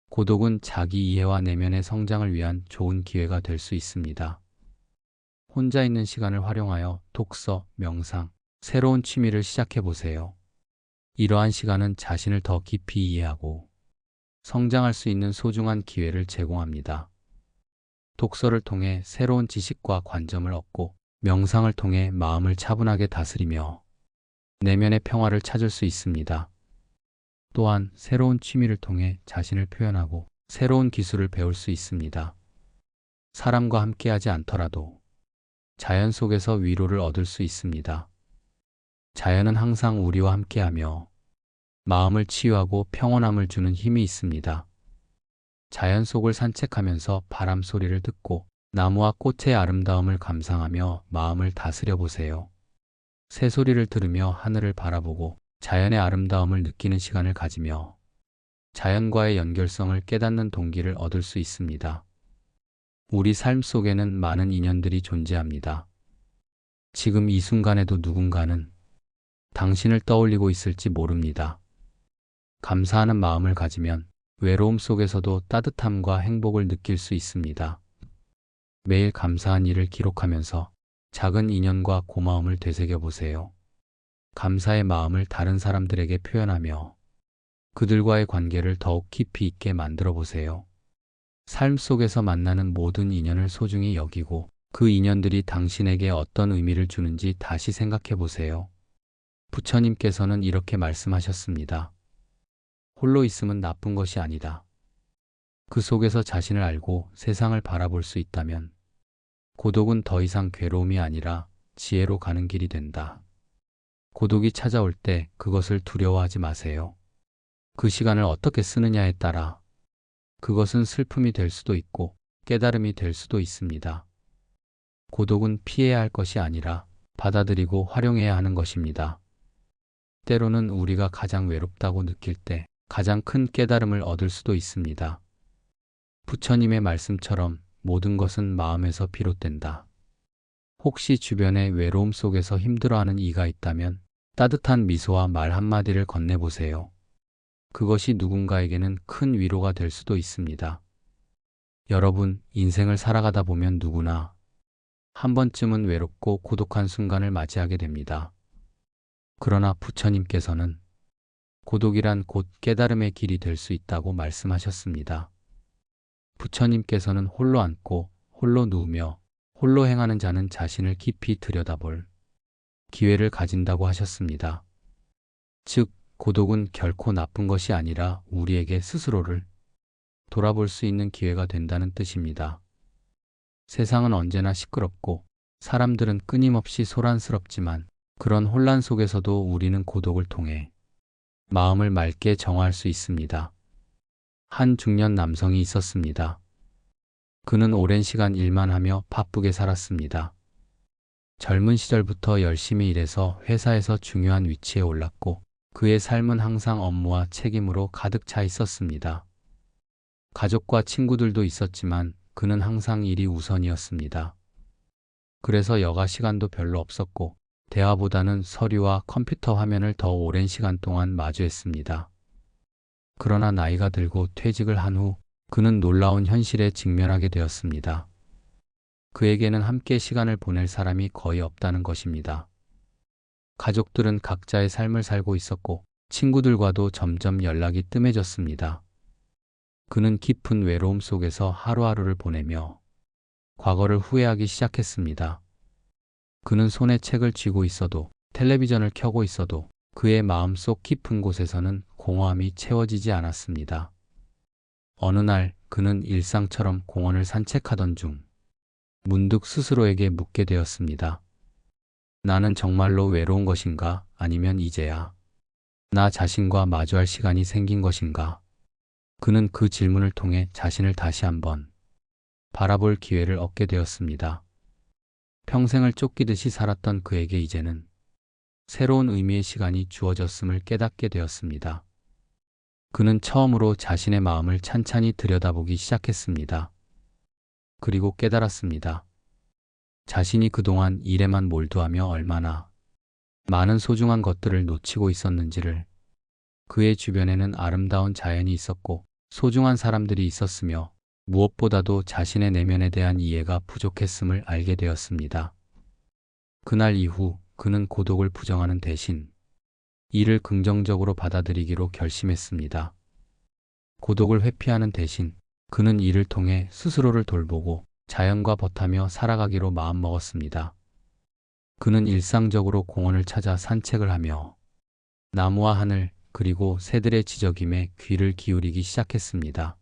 고독은 자기 이해와 내면의 성장을 위한 좋은 기회가 될 수 있습니다. 혼자 있는 시간을 활용하여 독서, 명상, 새로운 취미를 시작해보세요. 이러한 시간은 자신을 더 깊이 이해하고 성장할 수 있는 소중한 기회를 제공합니다. 독서를 통해 새로운 지식과 관점을 얻고 명상을 통해 마음을 차분하게 다스리며 내면의 평화를 찾을 수 있습니다. 또한 새로운 취미를 통해 자신을 표현하고 새로운 기술을 배울 수 있습니다. 사람과 함께하지 않더라도 자연 속에서 위로를 얻을 수 있습니다. 자연은 항상 우리와 함께하며 마음을 치유하고 평온함을 주는 힘이 있습니다. 자연 속을 산책하면서 바람 소리를 듣고 나무와 꽃의 아름다움을 감상하며 마음을 다스려 보세요. 새소리를 들으며 하늘을 바라보고 자연의 아름다움을 느끼는 시간을 가지며 자연과의 연결성을 깨닫는 동기를 얻을 수 있습니다. 우리 삶 속에는 많은 인연들이 존재합니다. 지금 이 순간에도 누군가는 당신을 떠올리고 있을지 모릅니다. 감사하는 마음을 가지면 외로움 속에서도 따뜻함과 행복을 느낄 수 있습니다. 매일 감사한 일을 기록하면서 작은 인연과 고마움을 되새겨 보세요. 감사의 마음을 다른 사람들에게 표현하며 그들과의 관계를 더욱 깊이 있게 만들어 보세요. 삶 속에서 만나는 모든 인연을 소중히 여기고 그 인연들이 당신에게 어떤 의미를 주는지 다시 생각해 보세요. 부처님께서는 이렇게 말씀하셨습니다. 홀로 있음은 나쁜 것이 아니다. 그 속에서 자신을 알고 세상을 바라볼 수 있다면 고독은 더 이상 괴로움이 아니라 지혜로 가는 길이 된다. 고독이 찾아올 때 그것을 두려워하지 마세요. 그 시간을 어떻게 쓰느냐에 따라 그것은 슬픔이 될 수도 있고 깨달음이 될 수도 있습니다. 고독은 피해야 할 것이 아니라 받아들이고 활용해야 하는 것입니다. 때로는 우리가 가장 외롭다고 느낄 때 가장 큰 깨달음을 얻을 수도 있습니다. 부처님의 말씀처럼 모든 것은 마음에서 비롯된다. 혹시 주변에 외로움 속에서 힘들어하는 이가 있다면 따뜻한 미소와 말 한마디를 건네보세요. 그것이 누군가에게는 큰 위로가 될 수도 있습니다. 여러분, 인생을 살아가다 보면 누구나 한 번쯤은 외롭고 고독한 순간을 맞이하게 됩니다. 그러나 부처님께서는 고독이란 곧 깨달음의 길이 될 수 있다고 말씀하셨습니다. 부처님께서는 홀로 앉고 홀로 누우며 홀로 행하는 자는 자신을 깊이 들여다볼 기회를 가진다고 하셨습니다. 즉, 고독은 결코 나쁜 것이 아니라 우리에게 스스로를 돌아볼 수 있는 기회가 된다는 뜻입니다. 세상은 언제나 시끄럽고 사람들은 끊임없이 소란스럽지만 그런 혼란 속에서도 우리는 고독을 통해 마음을 맑게 정화할 수 있습니다. 한 중년 남성이 있었습니다. 그는 오랜 시간 일만 하며 바쁘게 살았습니다. 젊은 시절부터 열심히 일해서 회사에서 중요한 위치에 올랐고 그의 삶은 항상 업무와 책임으로 가득 차 있었습니다. 가족과 친구들도 있었지만 그는 항상 일이 우선이었습니다. 그래서 여가 시간도 별로 없었고 대화보다는 서류와 컴퓨터 화면을 더 오랜 시간 동안 마주했습니다. 그러나 나이가 들고 퇴직을 한 후 그는 놀라운 현실에 직면하게 되었습니다. 그에게는 함께 시간을 보낼 사람이 거의 없다는 것입니다. 가족들은 각자의 삶을 살고 있었고 친구들과도 점점 연락이 뜸해졌습니다. 그는 깊은 외로움 속에서 하루하루를 보내며 과거를 후회하기 시작했습니다. 그는 손에 책을 쥐고 있어도 텔레비전을 켜고 있어도 그의 마음속 깊은 곳에서는 공허함이 채워지지 않았습니다. 어느 날 그는 일상처럼 공원을 산책하던 중 문득 스스로에게 묻게 되었습니다. 나는 정말로 외로운 것인가? 아니면 이제야 나 자신과 마주할 시간이 생긴 것인가? 그는 그 질문을 통해 자신을 다시 한번 바라볼 기회를 얻게 되었습니다. 평생을 쫓기듯이 살았던 그에게 이제는 새로운 의미의 시간이 주어졌음을 깨닫게 되었습니다. 그는 처음으로 자신의 마음을 찬찬히 들여다보기 시작했습니다. 그리고 깨달았습니다. 자신이 그동안 일에만 몰두하며 얼마나 많은 소중한 것들을 놓치고 있었는지를. 그의 주변에는 아름다운 자연이 있었고 소중한 사람들이 있었으며 무엇보다도 자신의 내면에 대한 이해가 부족했음을 알게 되었습니다. 그날 이후 그는 고독을 부정하는 대신 이를 긍정적으로 받아들이기로 결심했습니다. 고독을 회피하는 대신 그는 이를 통해 스스로를 돌보고 자연과 벗하며 살아가기로 마음먹었습니다. 그는 일상적으로 공원을 찾아 산책을 하며 나무와 하늘 그리고 새들의 지저귐에 귀를 기울이기 시작했습니다.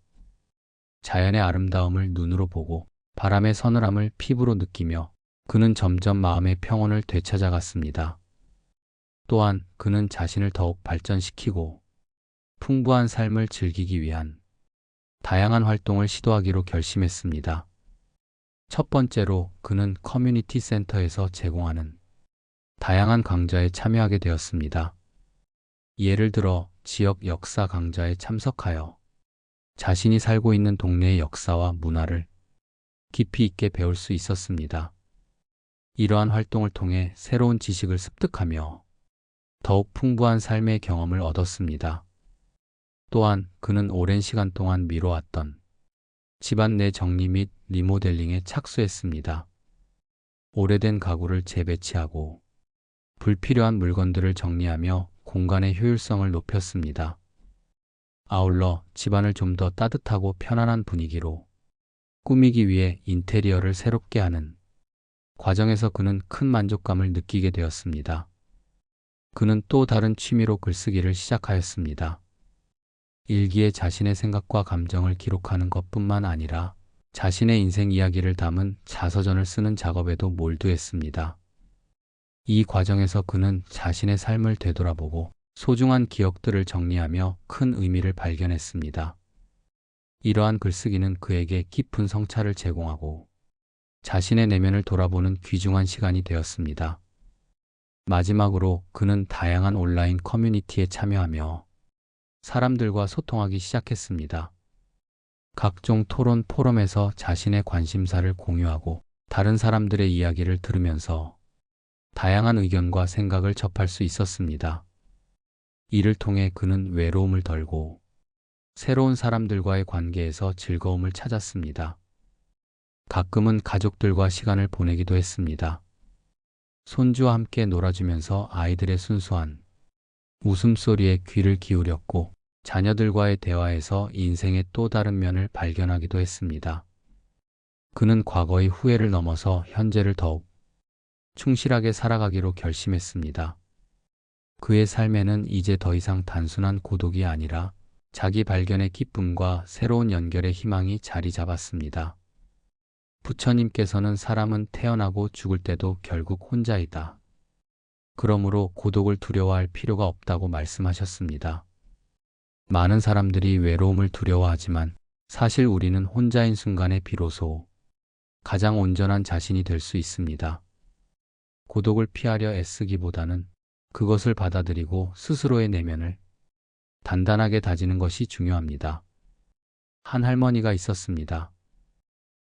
자연의 아름다움을 눈으로 보고 바람의 서늘함을 피부로 느끼며 그는 점점 마음의 평온을 되찾아갔습니다. 또한 그는 자신을 더욱 발전시키고 풍부한 삶을 즐기기 위한 다양한 활동을 시도하기로 결심했습니다. 첫 번째로 그는 커뮤니티 센터에서 제공하는 다양한 강좌에 참여하게 되었습니다. 예를 들어 지역 역사 강좌에 참석하여 자신이 살고 있는 동네의 역사와 문화를 깊이 있게 배울 수 있었습니다. 이러한 활동을 통해 새로운 지식을 습득하며 더욱 풍부한 삶의 경험을 얻었습니다. 또한 그는 오랜 시간 동안 미뤄왔던 집안 내 정리 및 리모델링에 착수했습니다. 오래된 가구를 재배치하고 불필요한 물건들을 정리하며 공간의 효율성을 높였습니다. 아울러 집안을 좀 더 따뜻하고 편안한 분위기로 꾸미기 위해 인테리어를 새롭게 하는 과정에서 그는 큰 만족감을 느끼게 되었습니다. 그는 또 다른 취미로 글쓰기를 시작하였습니다. 일기에 자신의 생각과 감정을 기록하는 것뿐만 아니라 자신의 인생 이야기를 담은 자서전을 쓰는 작업에도 몰두했습니다. 이 과정에서 그는 자신의 삶을 되돌아보고 소중한 기억들을 정리하며 큰 의미를 발견했습니다. 이러한 글쓰기는 그에게 깊은 성찰을 제공하고 자신의 내면을 돌아보는 귀중한 시간이 되었습니다. 마지막으로 그는 다양한 온라인 커뮤니티에 참여하며 사람들과 소통하기 시작했습니다. 각종 토론 포럼에서 자신의 관심사를 공유하고 다른 사람들의 이야기를 들으면서 다양한 의견과 생각을 접할 수 있었습니다. 이를 통해 그는 외로움을 덜고 새로운 사람들과의 관계에서 즐거움을 찾았습니다. 가끔은 가족들과 시간을 보내기도 했습니다. 손주와 함께 놀아주면서 아이들의 순수한 웃음소리에 귀를 기울였고 자녀들과의 대화에서 인생의 또 다른 면을 발견하기도 했습니다. 그는 과거의 후회를 넘어서 현재를 더욱 충실하게 살아가기로 결심했습니다. 그의 삶에는 이제 더 이상 단순한 고독이 아니라 자기 발견의 기쁨과 새로운 연결의 희망이 자리 잡았습니다. 부처님께서는 사람은 태어나고 죽을 때도 결국 혼자이다. 그러므로 고독을 두려워할 필요가 없다고 말씀하셨습니다. 많은 사람들이 외로움을 두려워하지만 사실 우리는 혼자인 순간에 비로소 가장 온전한 자신이 될 수 있습니다. 고독을 피하려 애쓰기보다는 그것을 받아들이고 스스로의 내면을 단단하게 다지는 것이 중요합니다. 한 할머니가 있었습니다.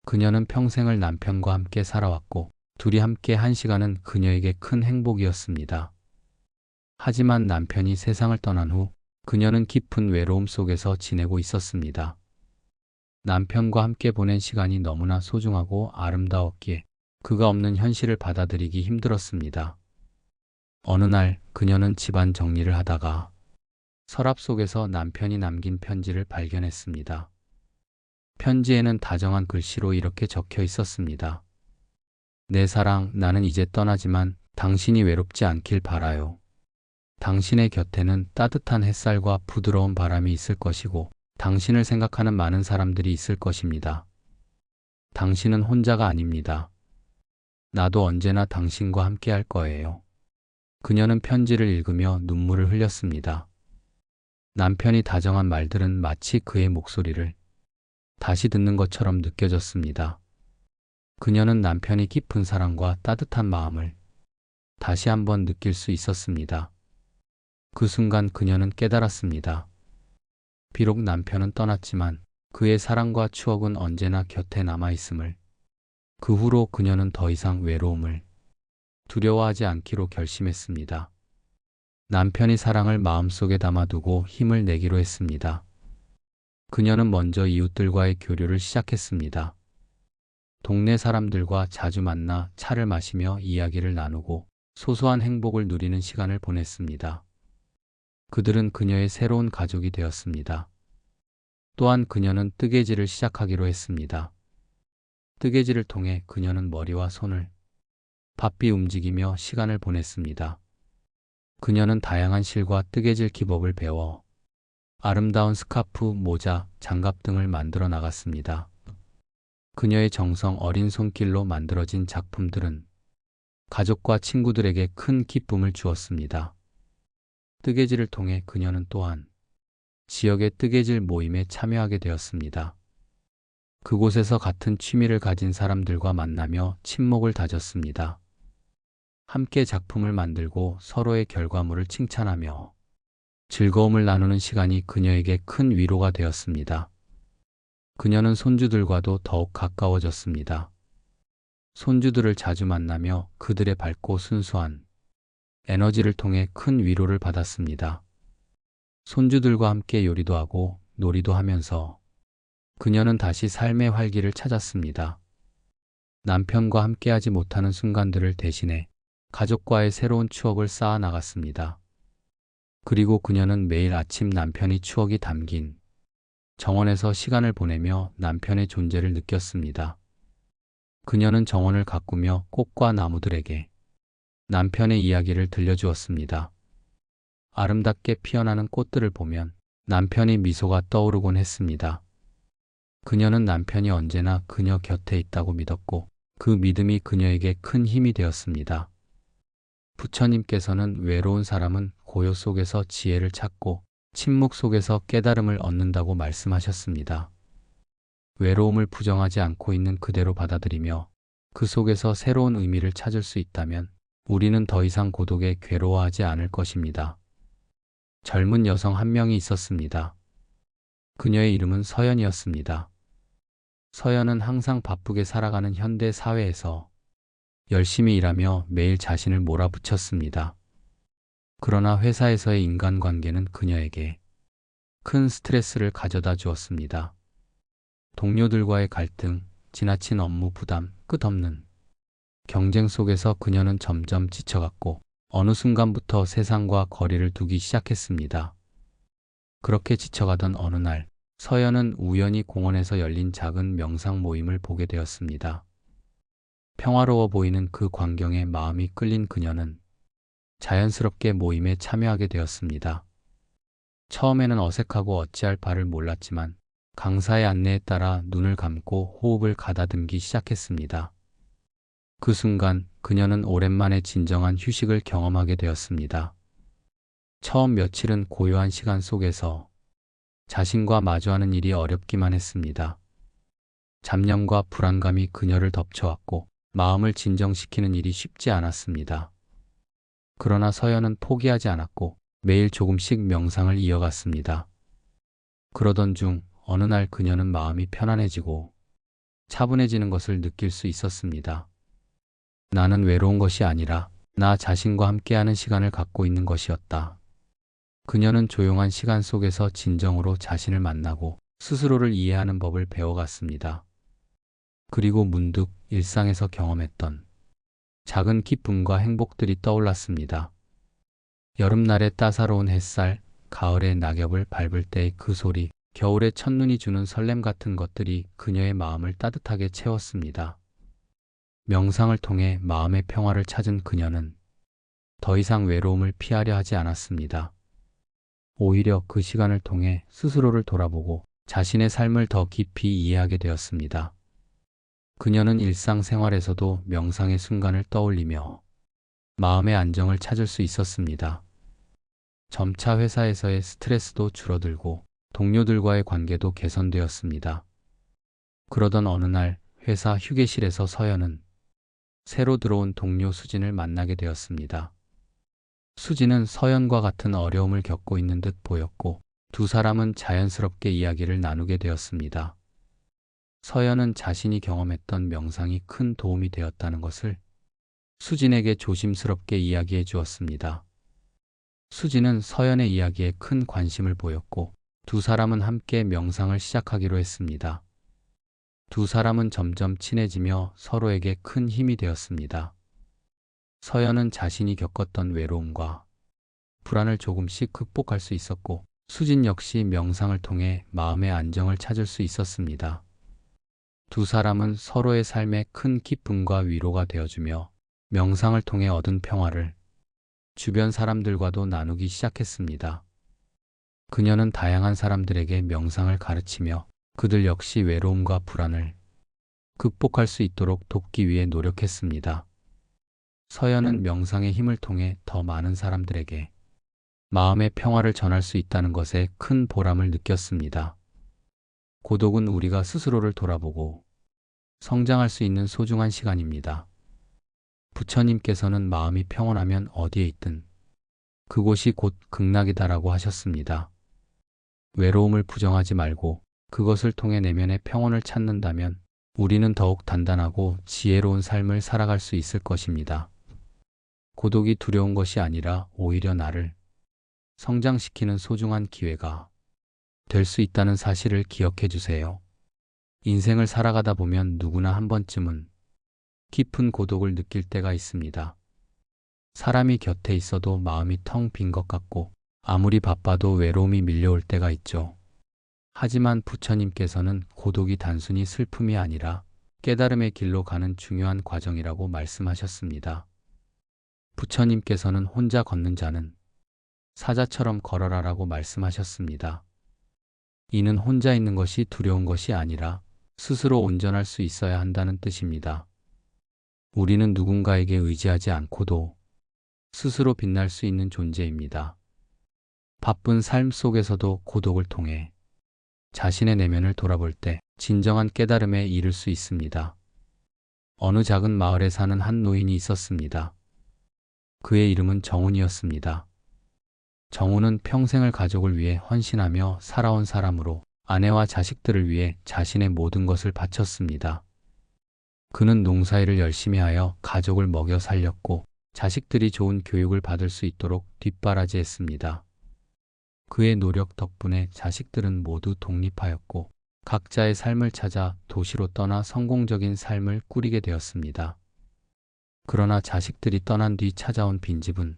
그녀는 평생을 남편과 함께 살아왔고 둘이 함께 한 시간은 그녀에게 큰 행복이었습니다. 하지만 남편이 세상을 떠난 후 그녀는 깊은 외로움 속에서 지내고 있었습니다. 남편과 함께 보낸 시간이 너무나 소중하고 아름다웠기에 그가 없는 현실을 받아들이기 힘들었습니다. 어느 날 그녀는 집안 정리를 하다가 서랍 속에서 남편이 남긴 편지를 발견했습니다. 편지에는 다정한 글씨로 이렇게 적혀 있었습니다. 내 사랑, 나는 이제 떠나지만 당신이 외롭지 않길 바라요. 당신의 곁에는 따뜻한 햇살과 부드러운 바람이 있을 것이고 당신을 생각하는 많은 사람들이 있을 것입니다. 당신은 혼자가 아닙니다. 나도 언제나 당신과 함께 할 거예요. 그녀는 편지를 읽으며 눈물을 흘렸습니다. 남편이 다정한 말들은 마치 그의 목소리를 다시 듣는 것처럼 느껴졌습니다. 그녀는 남편이 깊은 사랑과 따뜻한 마음을 다시 한번 느낄 수 있었습니다. 그 순간 그녀는 깨달았습니다. 비록 남편은 떠났지만 그의 사랑과 추억은 언제나 곁에 남아있음을. 그 후로 그녀는 더 이상 외로움을 두려워하지 않기로 결심했습니다. 남편이 사랑을 마음속에 담아두고 힘을 내기로 했습니다. 그녀는 먼저 이웃들과의 교류를 시작했습니다. 동네 사람들과 자주 만나 차를 마시며 이야기를 나누고 소소한 행복을 누리는 시간을 보냈습니다. 그들은 그녀의 새로운 가족이 되었습니다. 또한 그녀는 뜨개질을 시작하기로 했습니다. 뜨개질을 통해 그녀는 머리와 손을 바삐 움직이며 시간을 보냈습니다. 그녀는 다양한 실과 뜨개질 기법을 배워 아름다운 스카프, 모자, 장갑 등을 만들어 나갔습니다. 그녀의 정성 어린 손길로 만들어진 작품들은 가족과 친구들에게 큰 기쁨을 주었습니다. 뜨개질을 통해 그녀는 또한 지역의 뜨개질 모임에 참여하게 되었습니다. 그곳에서 같은 취미를 가진 사람들과 만나며 친목을 다졌습니다. 함께 작품을 만들고 서로의 결과물을 칭찬하며 즐거움을 나누는 시간이 그녀에게 큰 위로가 되었습니다. 그녀는 손주들과도 더욱 가까워졌습니다. 손주들을 자주 만나며 그들의 밝고 순수한 에너지를 통해 큰 위로를 받았습니다. 손주들과 함께 요리도 하고 놀이도 하면서 그녀는 다시 삶의 활기를 찾았습니다. 남편과 함께하지 못하는 순간들을 대신해 가족과의 새로운 추억을 쌓아 나갔습니다. 그리고 그녀는 매일 아침 남편이 추억이 담긴 정원에서 시간을 보내며 남편의 존재를 느꼈습니다. 그녀는 정원을 가꾸며 꽃과 나무들에게 남편의 이야기를 들려주었습니다. 아름답게 피어나는 꽃들을 보면 남편의 미소가 떠오르곤 했습니다. 그녀는 남편이 언제나 그녀 곁에 있다고 믿었고 그 믿음이 그녀에게 큰 힘이 되었습니다. 부처님께서는 외로운 사람은 고요 속에서 지혜를 찾고 침묵 속에서 깨달음을 얻는다고 말씀하셨습니다. 외로움을 부정하지 않고 있는 그대로 받아들이며 그 속에서 새로운 의미를 찾을 수 있다면 우리는 더 이상 고독에 괴로워하지 않을 것입니다. 젊은 여성 한 명이 있었습니다. 그녀의 이름은 서연이었습니다. 서연은 항상 바쁘게 살아가는 현대 사회에서 열심히 일하며 매일 자신을 몰아붙였습니다. 그러나 회사에서의 인간관계는 그녀에게 큰 스트레스를 가져다 주었습니다. 동료들과의 갈등, 지나친 업무 부담, 끝없는 경쟁 속에서 그녀는 점점 지쳐갔고 어느 순간부터 세상과 거리를 두기 시작했습니다. 그렇게 지쳐가던 어느 날 서연은 우연히 공원에서 열린 작은 명상 모임을 보게 되었습니다. 평화로워 보이는 그 광경에 마음이 끌린 그녀는 자연스럽게 모임에 참여하게 되었습니다. 처음에는 어색하고 어찌할 바를 몰랐지만 강사의 안내에 따라 눈을 감고 호흡을 가다듬기 시작했습니다. 그 순간 그녀는 오랜만에 진정한 휴식을 경험하게 되었습니다. 처음 며칠은 고요한 시간 속에서 자신과 마주하는 일이 어렵기만 했습니다. 잡념과 불안감이 그녀를 덮쳐왔고 마음을 진정시키는 일이 쉽지 않았습니다. 그러나 서연은 포기하지 않았고 매일 조금씩 명상을 이어갔습니다. 그러던 중 어느 날 그녀는 마음이 편안해지고 차분해지는 것을 느낄 수 있었습니다. 나는 외로운 것이 아니라 나 자신과 함께하는 시간을 갖고 있는 것이었다. 그녀는 조용한 시간 속에서 진정으로 자신을 만나고 스스로를 이해하는 법을 배워갔습니다. 그리고 문득 일상에서 경험했던 작은 기쁨과 행복들이 떠올랐습니다. 여름날의 따사로운 햇살, 가을의 낙엽을 밟을 때의 그 소리, 겨울의 첫눈이 주는 설렘 같은 것들이 그녀의 마음을 따뜻하게 채웠습니다. 명상을 통해 마음의 평화를 찾은 그녀는 더 이상 외로움을 피하려 하지 않았습니다. 오히려 그 시간을 통해 스스로를 돌아보고 자신의 삶을 더 깊이 이해하게 되었습니다. 그녀는 일상생활에서도 명상의 순간을 떠올리며 마음의 안정을 찾을 수 있었습니다. 점차 회사에서의 스트레스도 줄어들고 동료들과의 관계도 개선되었습니다. 그러던 어느 날 회사 휴게실에서 서연은 새로 들어온 동료 수진을 만나게 되었습니다. 수진은 서연과 같은 어려움을 겪고 있는 듯 보였고 두 사람은 자연스럽게 이야기를 나누게 되었습니다. 서연은 자신이 경험했던 명상이 큰 도움이 되었다는 것을 수진에게 조심스럽게 이야기해 주었습니다. 수진은 서연의 이야기에 큰 관심을 보였고 두 사람은 함께 명상을 시작하기로 했습니다. 두 사람은 점점 친해지며 서로에게 큰 힘이 되었습니다. 서연은 자신이 겪었던 외로움과 불안을 조금씩 극복할 수 있었고 수진 역시 명상을 통해 마음의 안정을 찾을 수 있었습니다. 두 사람은 서로의 삶에 큰 기쁨과 위로가 되어주며 명상을 통해 얻은 평화를 주변 사람들과도 나누기 시작했습니다. 그녀는 다양한 사람들에게 명상을 가르치며 그들 역시 외로움과 불안을 극복할 수 있도록 돕기 위해 노력했습니다. 서연은 명상의 힘을 통해 더 많은 사람들에게 마음의 평화를 전할 수 있다는 것에 큰 보람을 느꼈습니다. 고독은 우리가 스스로를 돌아보고 성장할 수 있는 소중한 시간입니다. 부처님께서는 마음이 평온하면 어디에 있든 그곳이 곧 극락이다라고 하셨습니다. 외로움을 부정하지 말고 그것을 통해 내면의 평온을 찾는다면 우리는 더욱 단단하고 지혜로운 삶을 살아갈 수 있을 것입니다. 고독이 두려운 것이 아니라 오히려 나를 성장시키는 소중한 기회가 될 수 있다는 사실을 기억해 주세요. 인생을 살아가다 보면 누구나 한 번쯤은 깊은 고독을 느낄 때가 있습니다. 사람이 곁에 있어도 마음이 텅 빈 것 같고 아무리 바빠도 외로움이 밀려올 때가 있죠. 하지만 부처님께서는 고독이 단순히 슬픔이 아니라 깨달음의 길로 가는 중요한 과정이라고 말씀하셨습니다. 부처님께서는 혼자 걷는 자는 사자처럼 걸어라라고 말씀하셨습니다. 이는 혼자 있는 것이 두려운 것이 아니라 스스로 온전할 수 있어야 한다는 뜻입니다. 우리는 누군가에게 의지하지 않고도 스스로 빛날 수 있는 존재입니다. 바쁜 삶 속에서도 고독을 통해 자신의 내면을 돌아볼 때 진정한 깨달음에 이를 수 있습니다. 어느 작은 마을에 사는 한 노인이 있었습니다. 그의 이름은 정훈이었습니다. 정훈은 평생을 가족을 위해 헌신하며 살아온 사람으로 아내와 자식들을 위해 자신의 모든 것을 바쳤습니다. 그는 농사일을 열심히 하여 가족을 먹여 살렸고 자식들이 좋은 교육을 받을 수 있도록 뒷바라지했습니다. 그의 노력 덕분에 자식들은 모두 독립하였고 각자의 삶을 찾아 도시로 떠나 성공적인 삶을 꾸리게 되었습니다. 그러나 자식들이 떠난 뒤 찾아온 빈집은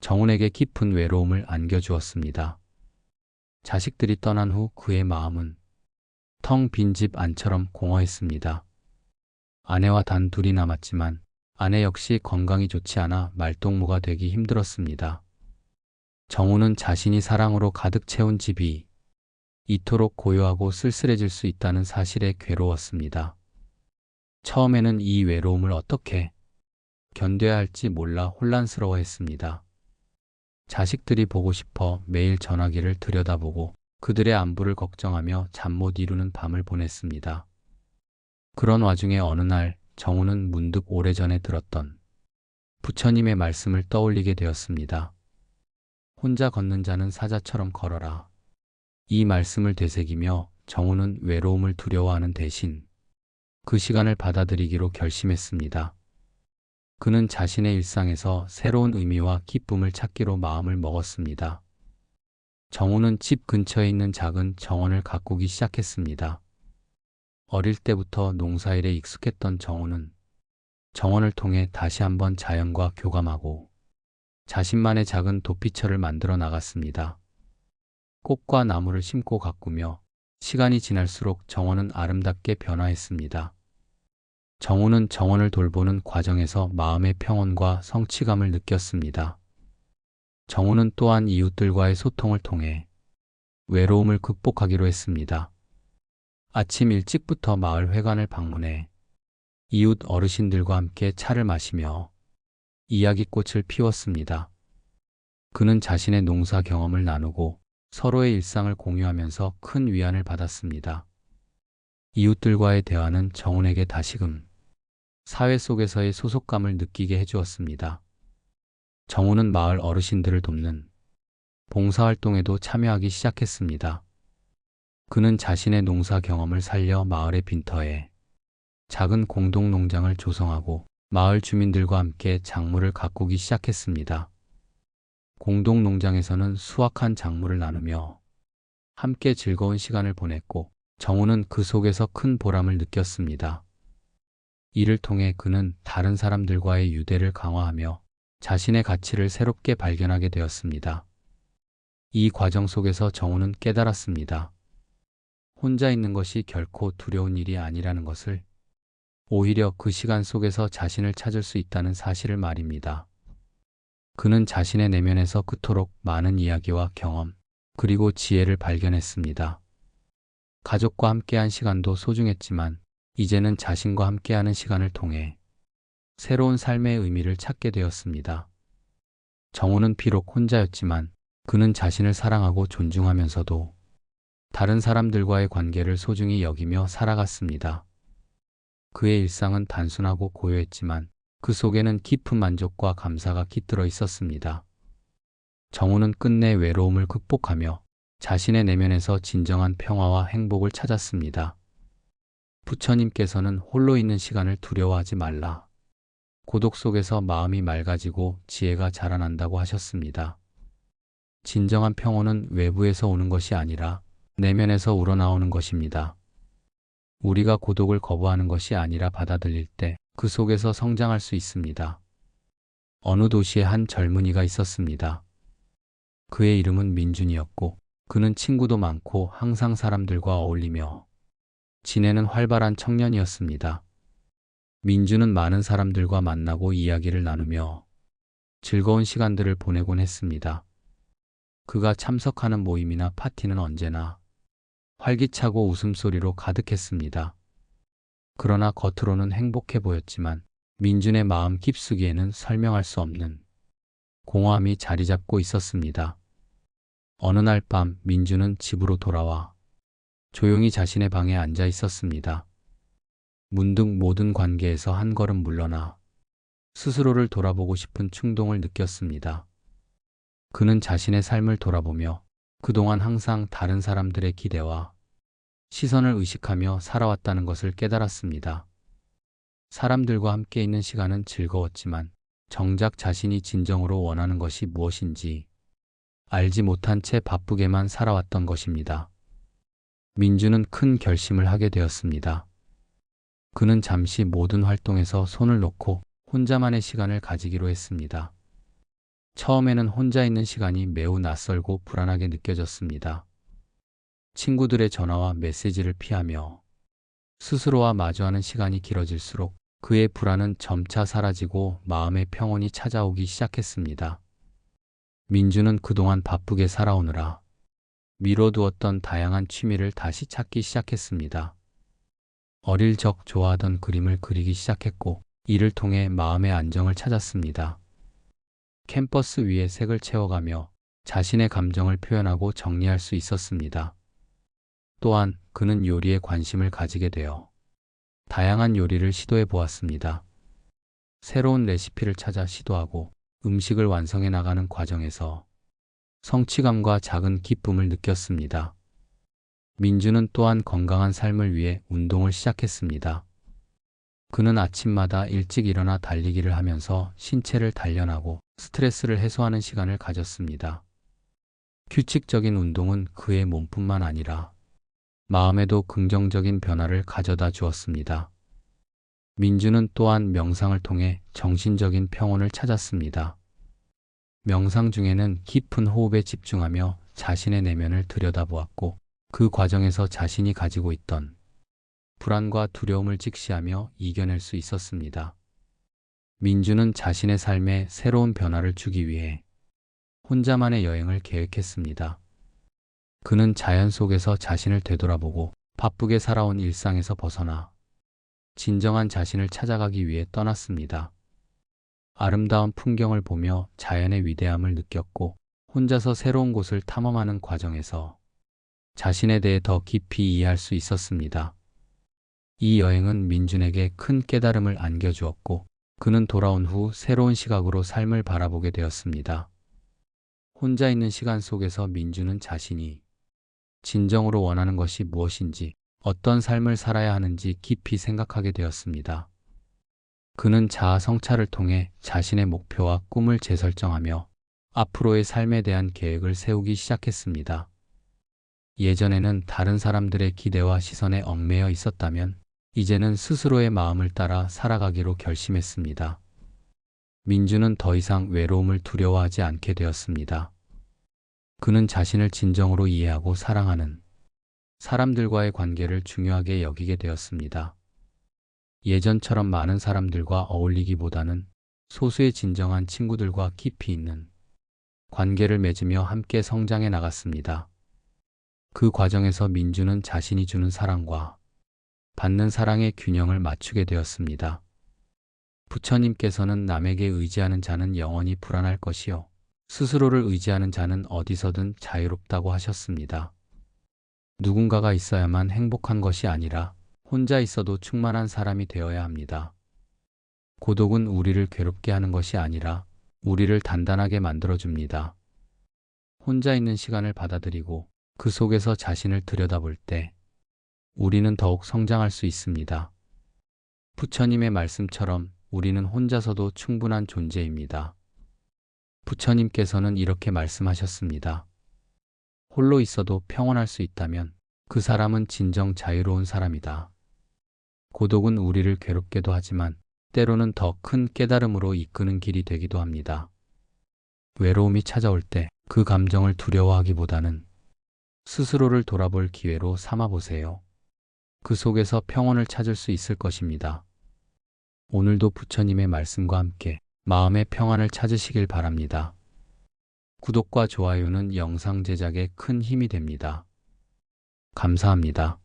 정훈에게 깊은 외로움을 안겨주었습니다. 자식들이 떠난 후 그의 마음은 텅 빈 집 안처럼 공허했습니다. 아내와 단 둘이 남았지만 아내 역시 건강이 좋지 않아 말동무가 되기 힘들었습니다. 정우는 자신이 사랑으로 가득 채운 집이 이토록 고요하고 쓸쓸해질 수 있다는 사실에 괴로웠습니다. 처음에는 이 외로움을 어떻게 견뎌야 할지 몰라 혼란스러워했습니다. 자식들이 보고 싶어 매일 전화기를 들여다보고 그들의 안부를 걱정하며 잠 못 이루는 밤을 보냈습니다. 그런 와중에 어느 날 정우는 문득 오래전에 들었던 부처님의 말씀을 떠올리게 되었습니다. 혼자 걷는 자는 사자처럼 걸어라. 이 말씀을 되새기며 정우는 외로움을 두려워하는 대신 그 시간을 받아들이기로 결심했습니다. 그는 자신의 일상에서 새로운 의미와 기쁨을 찾기로 마음을 먹었습니다. 정우는 집 근처에 있는 작은 정원을 가꾸기 시작했습니다. 어릴 때부터 농사일에 익숙했던 정우는 정원을 통해 다시 한번 자연과 교감하고 자신만의 작은 도피처를 만들어 나갔습니다. 꽃과 나무를 심고 가꾸며 시간이 지날수록 정원은 아름답게 변화했습니다. 정우는 정원을 돌보는 과정에서 마음의 평온과 성취감을 느꼈습니다. 정우는 또한 이웃들과의 소통을 통해 외로움을 극복하기로 했습니다. 아침 일찍부터 마을 회관을 방문해 이웃 어르신들과 함께 차를 마시며 이야기꽃을 피웠습니다. 그는 자신의 농사 경험을 나누고 서로의 일상을 공유하면서 큰 위안을 받았습니다. 이웃들과의 대화는 정훈에게 다시금 사회 속에서의 소속감을 느끼게 해주었습니다. 정훈은 마을 어르신들을 돕는 봉사활동에도 참여하기 시작했습니다. 그는 자신의 농사 경험을 살려 마을의 빈터에 작은 공동농장을 조성하고 마을 주민들과 함께 작물을 가꾸기 시작했습니다. 공동농장에서는 수확한 작물을 나누며 함께 즐거운 시간을 보냈고 정우는 그 속에서 큰 보람을 느꼈습니다. 이를 통해 그는 다른 사람들과의 유대를 강화하며 자신의 가치를 새롭게 발견하게 되었습니다. 이 과정 속에서 정우는 깨달았습니다. 혼자 있는 것이 결코 두려운 일이 아니라는 것을, 오히려 그 시간 속에서 자신을 찾을 수 있다는 사실을 말입니다. 그는 자신의 내면에서 그토록 많은 이야기와 경험, 그리고 지혜를 발견했습니다. 가족과 함께한 시간도 소중했지만 이제는 자신과 함께하는 시간을 통해 새로운 삶의 의미를 찾게 되었습니다. 정우는 비록 혼자였지만 그는 자신을 사랑하고 존중하면서도 다른 사람들과의 관계를 소중히 여기며 살아갔습니다. 그의 일상은 단순하고 고요했지만 그 속에는 깊은 만족과 감사가 깃들어 있었습니다. 정우는 끝내 외로움을 극복하며 자신의 내면에서 진정한 평화와 행복을 찾았습니다. 부처님께서는 홀로 있는 시간을 두려워하지 말라. 고독 속에서 마음이 맑아지고 지혜가 자라난다고 하셨습니다. 진정한 평온은 외부에서 오는 것이 아니라 내면에서 우러나오는 것입니다. 우리가 고독을 거부하는 것이 아니라 받아들일 때 그 속에서 성장할 수 있습니다. 어느 도시에 한 젊은이가 있었습니다. 그의 이름은 민준이었고 그는 친구도 많고 항상 사람들과 어울리며 지내는 활발한 청년이었습니다. 민준은 많은 사람들과 만나고 이야기를 나누며 즐거운 시간들을 보내곤 했습니다. 그가 참석하는 모임이나 파티는 언제나 활기차고 웃음소리로 가득했습니다. 그러나 겉으로는 행복해 보였지만 민준의 마음 깊숙이에는 설명할 수 없는 공허함이 자리 잡고 있었습니다. 어느 날 밤 민준은 집으로 돌아와 조용히 자신의 방에 앉아 있었습니다. 문득 모든 관계에서 한 걸음 물러나 스스로를 돌아보고 싶은 충동을 느꼈습니다. 그는 자신의 삶을 돌아보며 그동안 항상 다른 사람들의 기대와 시선을 의식하며 살아왔다는 것을 깨달았습니다. 사람들과 함께 있는 시간은 즐거웠지만 정작 자신이 진정으로 원하는 것이 무엇인지 알지 못한 채 바쁘게만 살아왔던 것입니다. 민주는 큰 결심을 하게 되었습니다. 그는 잠시 모든 활동에서 손을 놓고 혼자만의 시간을 가지기로 했습니다. 처음에는 혼자 있는 시간이 매우 낯설고 불안하게 느껴졌습니다. 친구들의 전화와 메시지를 피하며 스스로와 마주하는 시간이 길어질수록 그의 불안은 점차 사라지고 마음의 평온이 찾아오기 시작했습니다. 민주는 그동안 바쁘게 살아오느라 미뤄두었던 다양한 취미를 다시 찾기 시작했습니다. 어릴 적 좋아하던 그림을 그리기 시작했고 이를 통해 마음의 안정을 찾았습니다. 캔버스 위에 색을 채워가며 자신의 감정을 표현하고 정리할 수 있었습니다. 또한 그는 요리에 관심을 가지게 되어 다양한 요리를 시도해 보았습니다. 새로운 레시피를 찾아 시도하고 음식을 완성해 나가는 과정에서 성취감과 작은 기쁨을 느꼈습니다. 민주는 또한 건강한 삶을 위해 운동을 시작했습니다. 그는 아침마다 일찍 일어나 달리기를 하면서 신체를 단련하고 스트레스를 해소하는 시간을 가졌습니다. 규칙적인 운동은 그의 몸뿐만 아니라 마음에도 긍정적인 변화를 가져다 주었습니다. 민주는 또한 명상을 통해 정신적인 평온을 찾았습니다. 명상 중에는 깊은 호흡에 집중하며 자신의 내면을 들여다보았고 그 과정에서 자신이 가지고 있던 불안과 두려움을 직시하며 이겨낼 수 있었습니다. 민주는 자신의 삶에 새로운 변화를 주기 위해 혼자만의 여행을 계획했습니다. 그는 자연 속에서 자신을 되돌아보고 바쁘게 살아온 일상에서 벗어나 진정한 자신을 찾아가기 위해 떠났습니다. 아름다운 풍경을 보며 자연의 위대함을 느꼈고 혼자서 새로운 곳을 탐험하는 과정에서 자신에 대해 더 깊이 이해할 수 있었습니다. 이 여행은 민준에게 큰 깨달음을 안겨주었고 그는 돌아온 후 새로운 시각으로 삶을 바라보게 되었습니다. 혼자 있는 시간 속에서 민주는 자신이 진정으로 원하는 것이 무엇인지, 어떤 삶을 살아야 하는지 깊이 생각하게 되었습니다. 그는 자아 성찰을 통해 자신의 목표와 꿈을 재설정하며 앞으로의 삶에 대한 계획을 세우기 시작했습니다. 예전에는 다른 사람들의 기대와 시선에 얽매여 있었다면 이제는 스스로의 마음을 따라 살아가기로 결심했습니다. 민주는 더 이상 외로움을 두려워하지 않게 되었습니다. 그는 자신을 진정으로 이해하고 사랑하는 사람들과의 관계를 중요하게 여기게 되었습니다. 예전처럼 많은 사람들과 어울리기보다는 소수의 진정한 친구들과 깊이 있는 관계를 맺으며 함께 성장해 나갔습니다. 그 과정에서 민주는 자신이 주는 사랑과 받는 사랑의 균형을 맞추게 되었습니다. 부처님께서는 남에게 의지하는 자는 영원히 불안할 것이요, 스스로를 의지하는 자는 어디서든 자유롭다고 하셨습니다. 누군가가 있어야만 행복한 것이 아니라 혼자 있어도 충만한 사람이 되어야 합니다. 고독은 우리를 괴롭게 하는 것이 아니라 우리를 단단하게 만들어줍니다. 혼자 있는 시간을 받아들이고 그 속에서 자신을 들여다볼 때 우리는 더욱 성장할 수 있습니다. 부처님의 말씀처럼 우리는 혼자서도 충분한 존재입니다. 부처님께서는 이렇게 말씀하셨습니다. 홀로 있어도 평온할 수 있다면 그 사람은 진정 자유로운 사람이다. 고독은 우리를 괴롭게도 하지만 때로는 더 큰 깨달음으로 이끄는 길이 되기도 합니다. 외로움이 찾아올 때 그 감정을 두려워하기보다는 스스로를 돌아볼 기회로 삼아보세요. 그 속에서 평온을 찾을 수 있을 것입니다. 오늘도 부처님의 말씀과 함께 마음의 평안을 찾으시길 바랍니다. 구독과 좋아요는 영상 제작에 큰 힘이 됩니다. 감사합니다.